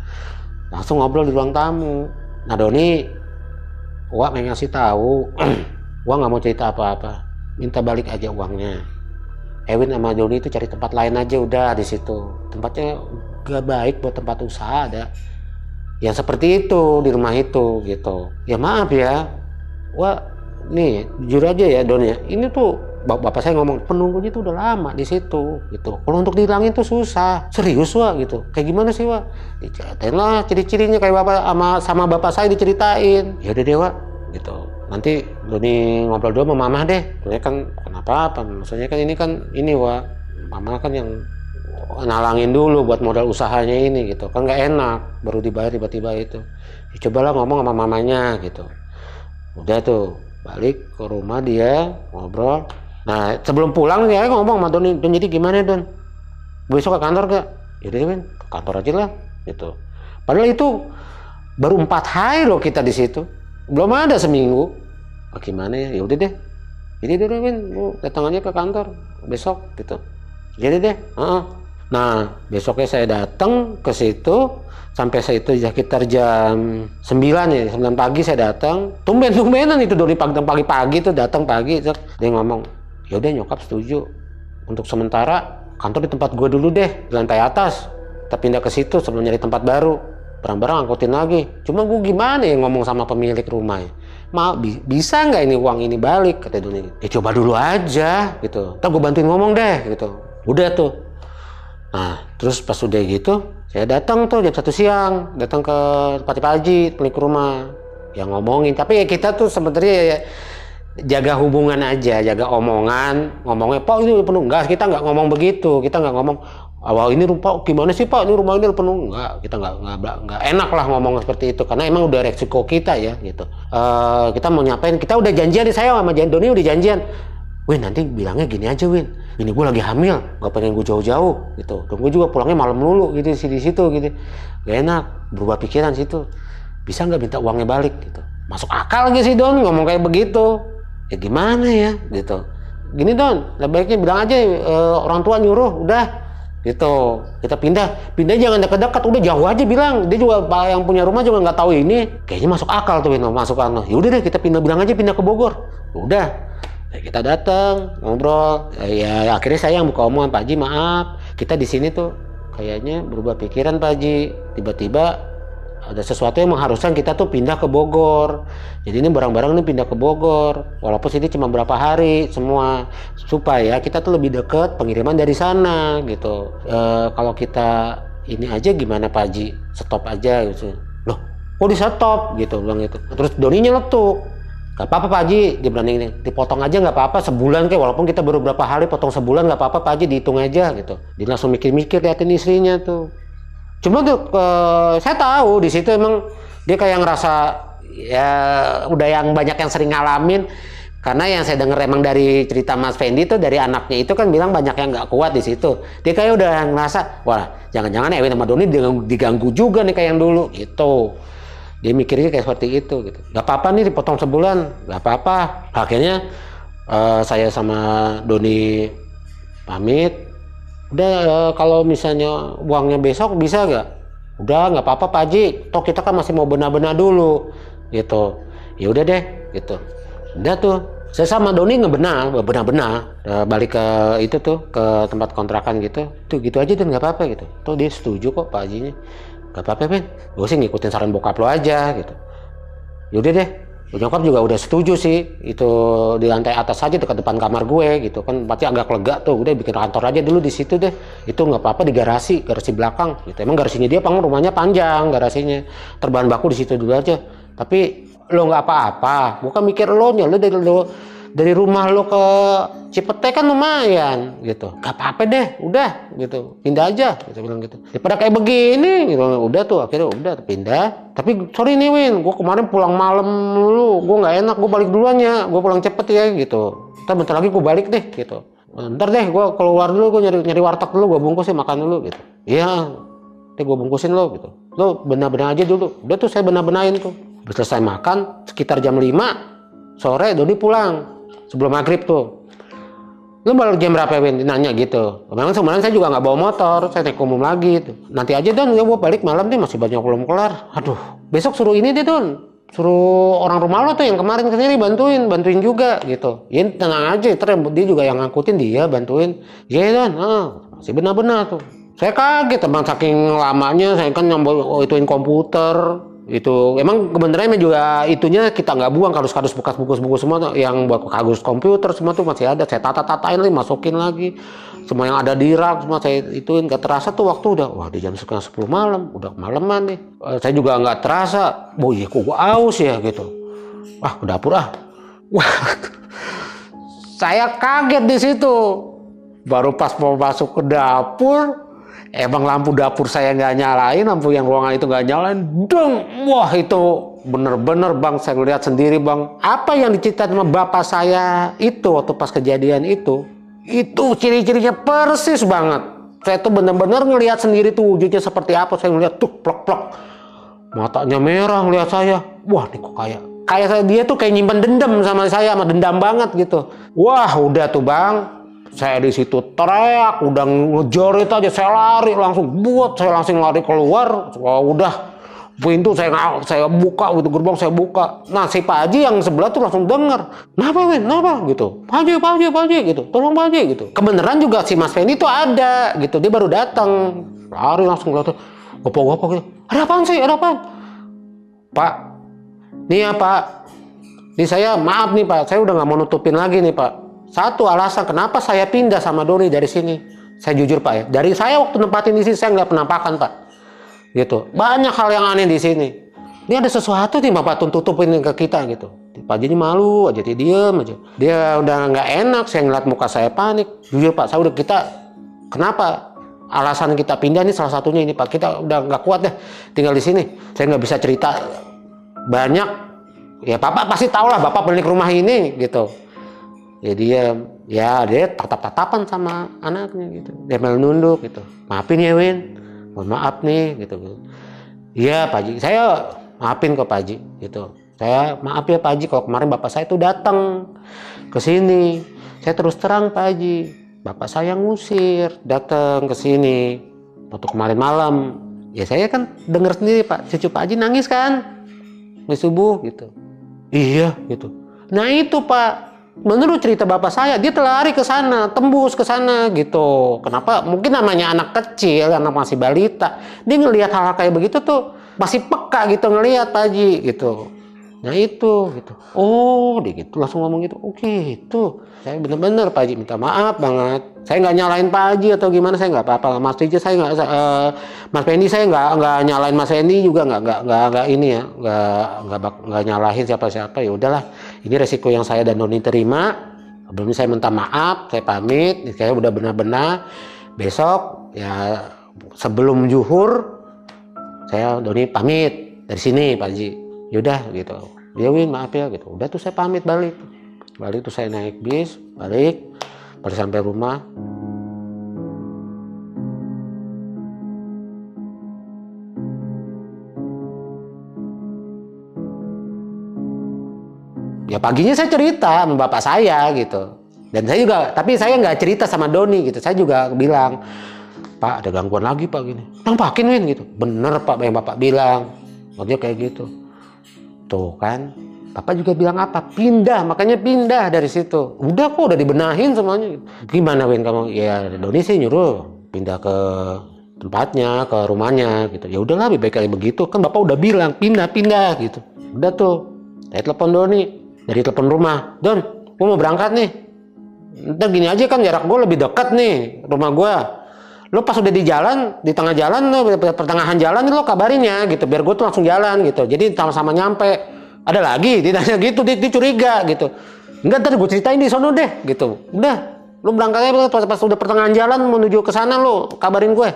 langsung ngobrol di ruang tamu. Nah Doni, Wak pengen ngasih tahu, Wak nggak mau cerita apa-apa, minta balik aja uangnya. Ewin sama Doni itu cari tempat lain aja udah di situ. Tempatnya gak baik buat tempat usaha ada yang seperti itu di rumah itu gitu. Ya maaf ya, Wah nih jujur aja ya Don ya, ini tuh bapak saya ngomong, penunggunya tuh udah lama di situ gitu. Kalau untuk dihilangin tuh susah. Serius Wak gitu. Kayak gimana sih Wak? Diceritain lah ciri-cirinya kayak bapak sama bapak saya diceritain. Ya udah deh Wak gitu. Nanti Doni ngobrol dulu sama mama deh. Soalnya kan kenapa apa? Maksudnya kan ini Wak. Mama kan yang nalangin dulu buat modal usahanya ini gitu. Kan nggak enak baru dibayar tiba-tiba itu. Ya, cobalah ngomong sama mamanya gitu. Udah tuh balik ke rumah dia ngobrol. Nah sebelum pulang dia ngomong sama Don, jadi gimana Don? Besok ke kantor gak? Yaudah kan ke kantor aja lah gitu. Padahal itu baru 4 hari loh kita di situ, belum ada seminggu. Gimana ya? Yaudah deh. Jadi deh kan, datang aja ke kantor besok gitu. Jadi deh. Nah besoknya saya datang ke situ. Sampai saya itu sekitar jam 9 ya, 9 pagi saya datang. Tumben-tumbenan itu dari pagi-pagi tuh datang pagi. Dia ngomong, yaudah nyokap setuju. Untuk sementara kantor di tempat gue dulu deh, di lantai atas. Kita pindah ke situ sebelum nyari tempat baru. Barang-barang angkutin lagi. Cuma gue gimana ya ngomong sama pemilik rumah ya. Bisa nggak ini uang ini balik? Kata Doni. Ya coba dulu aja gitu. Ntar gue bantuin ngomong deh gitu. Udah tuh. Nah terus pas udah gitu, saya datang tuh jam 1 siang, datang ke Pak Haji, pemilik rumah, yang ngomongin. Tapi ya kita tuh sebenarnya ya, jaga hubungan aja, jaga ngomongnya, Pak ini udah penuh. Enggak, kita nggak ngomong begitu, kita nggak ngomong, awal ini Pak gimana sih Pak, ini rumah ini udah penuh. Enggak, kita nggak enak lah ngomong seperti itu, karena emang udah resiko kita ya gitu. Kita mau nyapain, kita udah janjian nih, saya sama Doni udah janjian. Win nanti bilangnya gini aja Win, ini gue lagi hamil, gak pengen gue jauh-jauh gitu. Dan gue juga pulangnya malam dulu gitu di situ gitu. Gak enak, berubah pikiran situ. Bisa nggak minta uangnya balik gitu? Masuk akal gak sih Don ngomong kayak begitu? Ya gimana ya gitu. Gini Don, lebih baiknya bilang aja orang tua nyuruh, udah gitu. Kita pindah jangan dekat-dekat, udah jauh aja bilang. Dia juga yang punya rumah juga nggak tahu ini. Kayaknya masuk akal tuh Win, masuk akal. Ya udah deh kita bilang aja pindah ke Bogor. Udah. Ya, kita datang ngobrol, ya akhirnya saya yang buka omongan, Pak Haji maaf, kita di sini tuh kayaknya berubah pikiran Pak Haji, tiba-tiba ada sesuatu yang mengharuskan kita tuh pindah ke Bogor. Jadi ini barang-barang ini pindah ke Bogor, walaupun ini cuma berapa hari semua, supaya kita tuh lebih dekat pengiriman dari sana gitu. Kalau kita ini aja gimana Pak Haji, stop aja gitu. Loh kok di stop gitu bilang gitu. Terus Doni nyeletuk, gak apa-apa Pak Haji, dia bilang ini, dipotong aja gak apa-apa sebulan kayak, walaupun kita baru berapa hari potong sebulan gak apa-apa Pak Haji, dihitung aja gitu. Dia langsung mikir-mikir liatin istrinya tuh. Cuma tuh saya tahu di situ emang dia kayak ngerasa ya udah yang banyak yang sering ngalamin, karena yang saya denger emang dari cerita Mas Fendi tuh dari anaknya itu kan bilang banyak yang nggak kuat di situ. Dia kayak udah ngerasa wah jangan-jangan Ewin sama Doni diganggu juga nih kayak yang dulu gitu. Dia mikirnya kayak seperti itu gitu. Gak apa-apa nih dipotong sebulan, gak apa-apa. Akhirnya saya sama Doni pamit. Udah kalau misalnya uangnya besok bisa gak? Udah nggak apa-apa Pak Haji. Toh kita kan masih mau benar-benar dulu gitu. Ya udah deh gitu. Udah tuh. Saya sama Doni benar balik ke itu tuh ke tempat kontrakan gitu. Tuh gitu aja dan nggak apa-apa gitu. Tuh dia setuju kok Pak Hajinya. Gak apa-apa Ben, gue sih ngikutin saran bokap lo aja gitu. Yaudah deh, nyokap juga udah setuju sih. Itu di lantai atas aja dekat depan kamar gue gitu kan, pasti agak lega tuh. Udah bikin kantor aja dulu di situ deh. Itu nggak apa-apa di garasi belakang gitu. Emang garasinya dia rumahnya panjang garasinya. Terbahan baku di situ dulu aja. Tapi lo nggak apa-apa, gue kan mikir lo nya, dari rumah lo ke Cipete kan lumayan gitu. Gak apa-apa deh, udah gitu. Pindah aja, gitu bilang gitu. Daripada kayak begini gitu. Udah tuh akhirnya udah pindah. Tapi sorry nih Win, gue kemarin pulang malam lu, gue nggak enak, gue balik duluan ya. Gue pulang cepet ya gitu. Ntar bentar lagi gue balik deh gitu. Ntar deh gue keluar dulu, gue nyari warteg dulu, gue bungkusin makan dulu gitu. Iya, deh gue bungkusin lo gitu. Lo benar-benar aja dulu. Udah tuh saya benar-benarin tuh. Selesai makan sekitar jam 5 sore Doni pulang sebelum maghrib tuh. Lu balik jam berapa Win? Nanya gitu. Memang sebenarnya saya juga nggak bawa motor, saya naik umum lagi tuh. Nanti aja Don, ya gua balik malam deh, masih banyak belum kelar. Aduh, besok suruh ini deh Don, suruh orang rumah lo tuh yang kemarin kesini bantuin juga gitu. Ya tenang aja, dia juga yang ngangkutin, dia bantuin. Iya Don, masih benar-benar tuh. Saya kaget teman saking lamanya, saya kan ituin komputer. Itu emang kebenarannya juga itunya kita nggak buang, kardus-kardus bekas buku-buku semua tuh, yang buat kardus komputer semua tuh masih ada. Saya tata-tatain lagi, masukin lagi. Semua yang ada di rak semua saya ituin. Gak terasa tuh waktu udah, wah di jam setengah 10 malam, udah kemalaman nih. Saya juga nggak terasa, oh iya kok gua aus ya gitu. Wah ke dapur ah. Wah, saya kaget di situ. Baru pas mau masuk ke dapur, emang lampu dapur saya nggak nyalain, lampu yang ruangan itu nggak nyalain, deng, wah itu bener-bener bang, saya lihat sendiri bang, apa yang diceritain sama bapak saya itu waktu pas kejadian itu ciri-cirinya persis banget. Saya tuh bener-bener ngelihat sendiri tuh wujudnya seperti apa, saya ngelihat tuh plok-plok, matanya merah ngelihat saya, wah nih kok kayak saya, dia tuh kayak nyimpen dendam sama saya, sama dendam banget gitu. Wah udah tuh bang, saya di situ teriak, udah ngejorit aja, saya lari langsung, saya langsung lari keluar. Wah, udah pintu saya buka, itu gerbang saya buka. Nah si Pak Haji yang sebelah tuh langsung denger, kenapa Win, kenapa gitu, Pak Haji gitu, tolong Pak Haji gitu. Kebenaran juga si Mas Fendi tuh ada gitu, dia baru datang, lari langsung gitu, gopo gitu, ada apaan sih, ada apaan Pak? Nih ya Pak, nih saya maaf nih Pak, saya udah nggak mau nutupin lagi nih Pak. Satu alasan kenapa saya pindah sama Doni dari sini, saya jujur Pak ya, dari saya waktu nempatin di sini saya nggak penampakan Pak, gitu. Banyak hal yang aneh di sini. Ini ada sesuatu nih Bapak tutupin ke kita gitu. Pak Haji ini malu aja, dia diem aja. Dia udah nggak enak, saya ngeliat muka saya panik. Jujur Pak, saya udah kenapa? Alasan kita pindah ini salah satunya ini Pak, kita udah nggak kuat deh tinggal di sini. Saya nggak bisa cerita banyak. Ya Bapak pasti tahu lah, Bapak pemilik rumah ini gitu. Ya dia tatap-tatapan sama anaknya gitu, dia malah nunduk gitu, maafin ya Win, mohon maaf nih gitu. Iya Pak Haji, saya maafin kok Pak Haji gitu, saya maaf ya Pak Haji kalau kemarin bapak saya tuh datang ke sini, saya terus terang Pak Haji, bapak saya ngusir datang ke sini waktu kemarin malam. Ya saya kan dengar sendiri Pak, cucu Pak Haji nangis kan di subuh gitu. Iya gitu. Nah itu Pak, menurut cerita bapak saya, dia telah lari ke sana, tembus ke sana gitu. Kenapa? Mungkin namanya anak kecil, anak masih balita, dia ngelihat hal-hal kayak begitu tuh masih peka gitu ngelihat Pak Haji gitu. Nah itu gitu. Oh, dia gitu langsung ngomong gitu. Oh gitu. Saya bener-bener Pak Haji minta maaf banget. Saya nggak nyalain Pak Haji atau gimana, saya nggak apa-apa. Mas Fendi saya nggak, Mas Fendi saya nggak nyalain Mas Fendi juga nggak ini ya, nggak nyalahin siapa-siapa. Ya udahlah, ini resiko yang saya dan Doni terima. Sebelumnya saya minta maaf, saya pamit. Saya udah benar-benar besok ya sebelum zuhur saya Doni pamit dari sini Pak Haji. Yaudah gitu, ya Win maaf ya gitu. Udah tuh saya pamit balik tuh saya naik bis balik. Pada sampai rumah ya paginya saya cerita sama bapak saya gitu, dan saya juga, tapi saya nggak cerita sama Doni gitu. Saya juga bilang, Pak ada gangguan lagi Pak gini, nampakin Win gitu. Bener Pak yang bapak bilang, maksudnya kayak gitu. Tuh kan, Bapak juga bilang apa? Pindah, makanya pindah dari situ. Udah kok, udah dibenahin semuanya. Gimana Win kamu? Ya Doni sih nyuruh pindah ke tempatnya, ke rumahnya gitu. Ya udahlah, lebih baik kayak begitu. Kan Bapak udah bilang pindah gitu. Udah tuh, saya telepon Doni dari telepon rumah. Don, gua mau berangkat nih. Ntar gini aja kan jarak gua lebih dekat nih rumah gua. Lo pas udah di jalan, di tengah jalan, lo pertengahan jalan lo kabarin ya gitu, biar gue tuh langsung jalan gitu. Jadi sama-sama nyampe. Ada lagi, ditanya gitu, dia curiga gitu. Enggak, ntar gue ceritain di sono deh gitu. Udah, lo berangkatnya pas udah pertengahan jalan menuju ke sana lo kabarin gue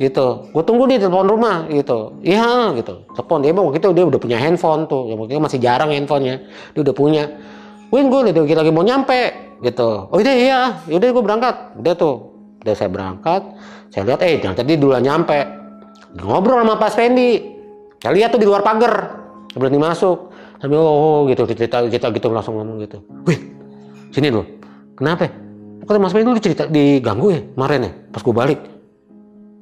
gitu. Gue tunggu di telepon rumah gitu. Iya gitu. Telepon dia waktu itu dia udah punya handphone tuh. Yang waktu itu masih jarang handphonenya. Dia udah punya. Win gue lagi mau nyampe gitu. Oh iya, yaudah gue berangkat. Udah tuh. Udah saya berangkat, saya lihat jangan tadi duluan nyampe. Ngobrol sama Pak Fendi. Saya lihat tuh di luar pagar. Sebelum masuk. Sambil gitu cerita gitu langsung ngomong gitu. Wih, sini lo. Kenapa? Kata Mas Fendi lu cerita diganggu ya kemarin ya pas gue balik.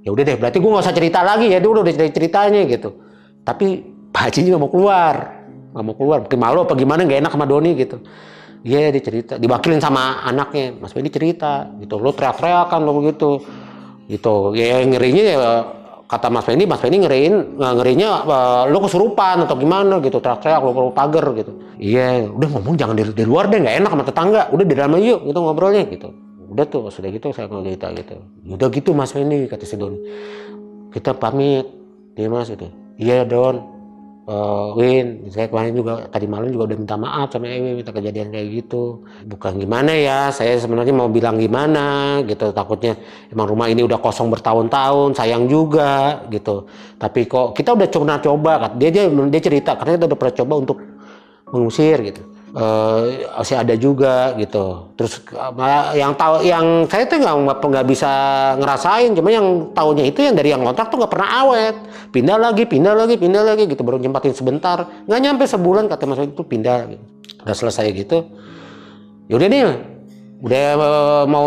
Ya udah deh, berarti gue nggak usah cerita lagi ya, dia udah ceritanya gitu. Tapi Pak Haji nggak mau keluar. Mungkin malu apa gimana, nggak enak sama Doni gitu. Iya, dia cerita, diwakilin sama anaknya. Mas Fendi cerita gitu, lo teriak-teriakan lo gitu. Ya ngerinya ya kata Mas Fendi ngerinya lu kesurupan atau gimana gitu, teriak-teriak lu pagar gitu. Iya, udah ngomong jangan di luar deh, nggak enak sama tetangga, udah di dalam aja yuk gitu ngobrolnya gitu. Udah tuh, sudah gitu saya kalau cerita gitu. Udah gitu Mas Fendi, kata si Doni, kita pamit, dia Mas gitu. Iya Don, Win, saya kemarin juga tadi malam juga udah minta maaf sama Ewi, minta kejadian kayak gitu. Bukan gimana ya, saya sebenarnya mau bilang gimana gitu, takutnya emang rumah ini udah kosong bertahun-tahun, sayang juga gitu. Tapi kok kita udah coba, dia cerita, karena kita udah pernah coba untuk mengusir gitu. Masih ada juga gitu. Terus yang saya tuh nggak bisa ngerasain, cuma yang tahunya itu yang dari yang kontrak tuh nggak pernah awet, pindah lagi gitu, baru nyempatin sebentar, nggak nyampe sebulan kata Mas itu pindah gitu. Udah selesai gitu, yaudah nih udah mau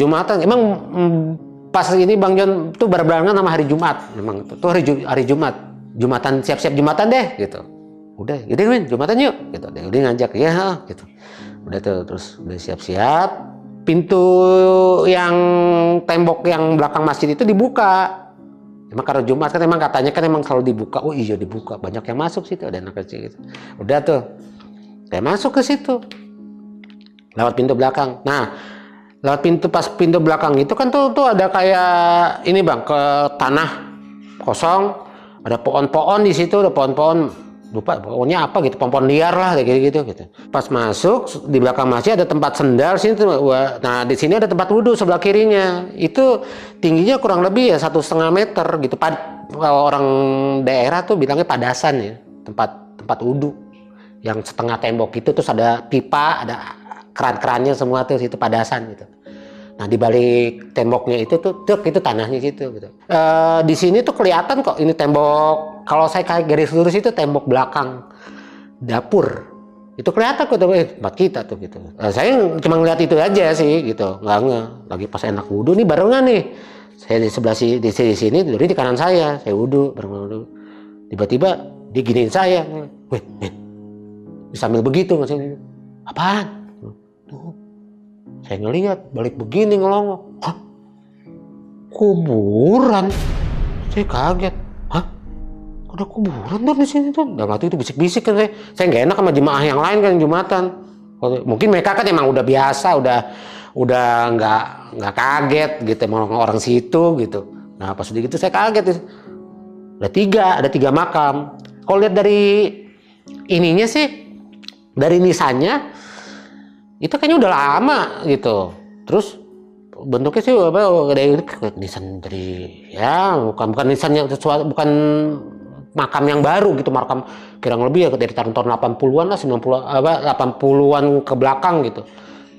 Jumatan, emang pas ini Bang John tuh berbarengan sama hari Jumat, memang tuh hari Jumat, Jumatan, siap-siap Jumatan deh gitu. Udah Win, Jumatan yuk gitu. Dia ngajak ya gitu. Udah tuh, terus udah siap-siap, pintu yang tembok yang belakang masjid itu dibuka. Emang karena Jumat kan emang katanya kan emang selalu dibuka. Oh iya dibuka, banyak yang masuk situ, ada anak kecil gitu. Udah tuh, kayak masuk ke situ lewat pintu belakang. Nah, lewat pas pintu belakang itu kan tuh ada kayak ini Bang, ke tanah kosong, ada pohon-pohon di situ, ada pohon-pohon, lupa pokoknya apa gitu, pohon liar lah kayak gitu. Pas masuk di belakang masjid ada tempat sendal sini tuh. Nah di sini ada tempat wudhu sebelah kirinya, itu tingginya kurang lebih ya 1,5 meter gitu. Kalau orang daerah tuh bilangnya padasan ya, tempat wudhu yang setengah tembok itu, terus ada pipa, ada keran-kerannya semua tuh, situ padasan gitu. Nah di balik temboknya itu itu tanahnya gitu. Di sini tuh kelihatan kok ini tembok. Kalau saya kayak garis lurus itu tembok belakang dapur. Itu kelihatan kok tempat kita tuh gitu. Saya cuma ngeliat itu aja sih gitu. Nggak lagi pas enak wudhu nih barengan nih. Saya di sebelah di sini, di kanan saya wudhu bareng wudhu. Tiba-tiba dia giniin saya. Weh, sambil begitu maksudnya. Apaan? Tuh. Saya ngelihat balik begini ngelongok. Hah? Kuburan? Saya kaget. Hah? Ada kuburan tuh di sini tuh? Udah nggak tahu itu bisik-bisik kan saya. Saya nggak enak sama jemaah yang lain kan Jumatan. Mungkin mereka kan emang udah biasa, udah nggak kaget gitu, emang orang situ gitu. Nah pas udah gitu saya kaget. Ada tiga makam. Kalau lihat dari ininya sih, dari nisannya, itu kayaknya udah lama gitu. Terus bentuknya sih dari nisan dari ya bukan nisan yang sesuatu, bukan makam yang baru gitu, makam kurang lebih ya dari tahun 80-an lah, 80-an ke belakang gitu.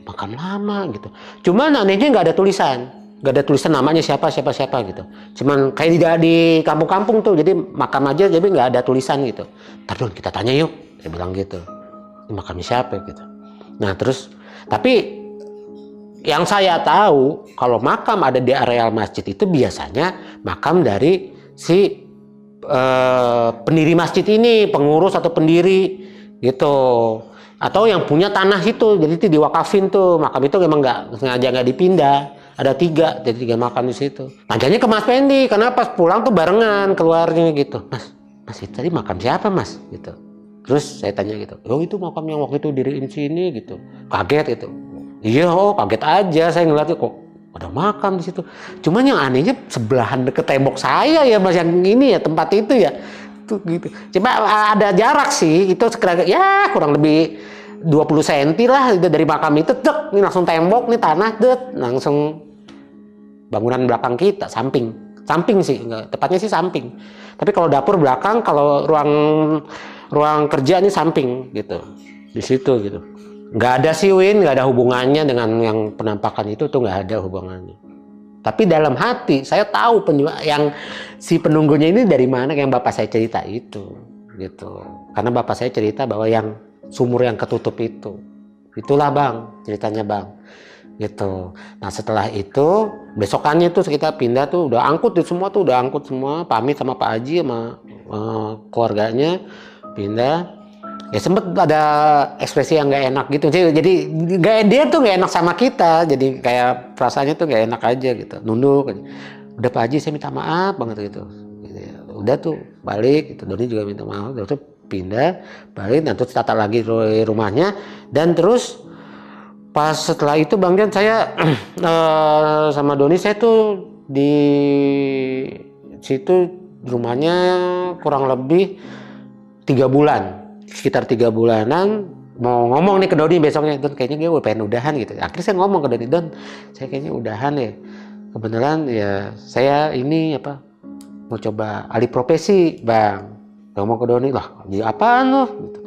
Makam lama gitu. Cuman anehnya nggak ada tulisan namanya siapa gitu. Cuman kayak di kampung-kampung tuh, jadi makam aja jadi nggak ada tulisan gitu. Ntar dong kita tanya yuk, saya bilang gitu. Ini makamnya siapa gitu. Nah terus, tapi yang saya tahu kalau makam ada di areal masjid itu biasanya makam dari si pendiri masjid ini, pengurus atau pendiri gitu, atau yang punya tanah itu, jadi itu diwakafin tuh makam itu, memang nggak dipindah. Ada jadi tiga makam di situ. Tanyanya ke Mas Fendi, karena pas pulang tuh barengan keluarnya gitu. Mas itu tadi makam siapa Mas gitu. Terus saya tanya gitu, oh itu makam yang waktu itu diriin sini gitu. Kaget gitu. Iya, kaget aja saya ngeliatnya, kok ada makam di situ. Cuman yang anehnya sebelahan deket tembok saya ya Mas, yang ini ya tempat itu ya. Tuh gitu. Coba ada jarak sih, itu sekitar ya kurang lebih 20 cm lah dari makam itu. Ini langsung tembok, nih tanah, langsung bangunan belakang kita, samping sih, enggak, tepatnya sih samping. Tapi kalau dapur belakang, kalau ruang kerja ini samping gitu, di situ gitu. Nggak ada sih Win, nggak ada hubungannya dengan yang penampakan itu tuh, nggak ada hubungannya. Tapi dalam hati saya tahu yang si penunggunya ini dari mana, yang bapak saya cerita itu gitu. Karena bapak saya cerita bahwa yang sumur yang ketutup itulah Bang ceritanya Bang gitu. Nah setelah itu besokannya tuh kita pindah tuh, udah angkut semua, pamit sama Pak Haji sama keluarganya, pindah. Ya sempet ada ekspresi yang nggak enak gitu, jadi dia tuh nggak enak sama kita, jadi kayak perasaannya tuh nggak enak aja gitu, nunduk udah Pak Haji saya minta maaf banget gitu. Udah tuh balik, itu Doni juga minta maaf, terus pindah balik, dan terus tata lagi rumahnya, dan terus pas setelah itu Bang Jan saya sama Doni saya tuh di situ rumahnya kurang lebih 3 bulan, sekitar 3 bulanan. Mau ngomong nih ke Doni besoknya, Don kayaknya gue pengen udahan gitu. Akhirnya saya ngomong ke Doni, Don saya kayaknya udahan ya. Kebenaran ya saya ini apa mau coba alih profesi Bang. Ngomong ke Doni, lah jadi apaan loh? Gitu.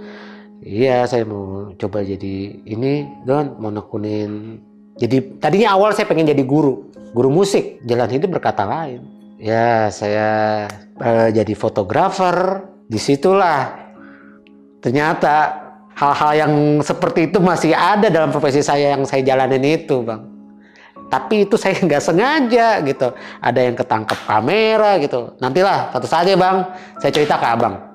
Iya saya mau coba jadi ini Don, mau nekunin. Jadi tadinya awal saya pengen jadi guru musik. Jalan hidup berkata lain. Ya saya jadi fotografer. Disitulah ternyata hal-hal yang seperti itu masih ada dalam profesi saya yang saya jalanin itu Bang. Tapi itu saya nggak sengaja gitu. Ada yang ketangkep kamera gitu. Nantilah satu saja Bang, saya cerita ke Abang.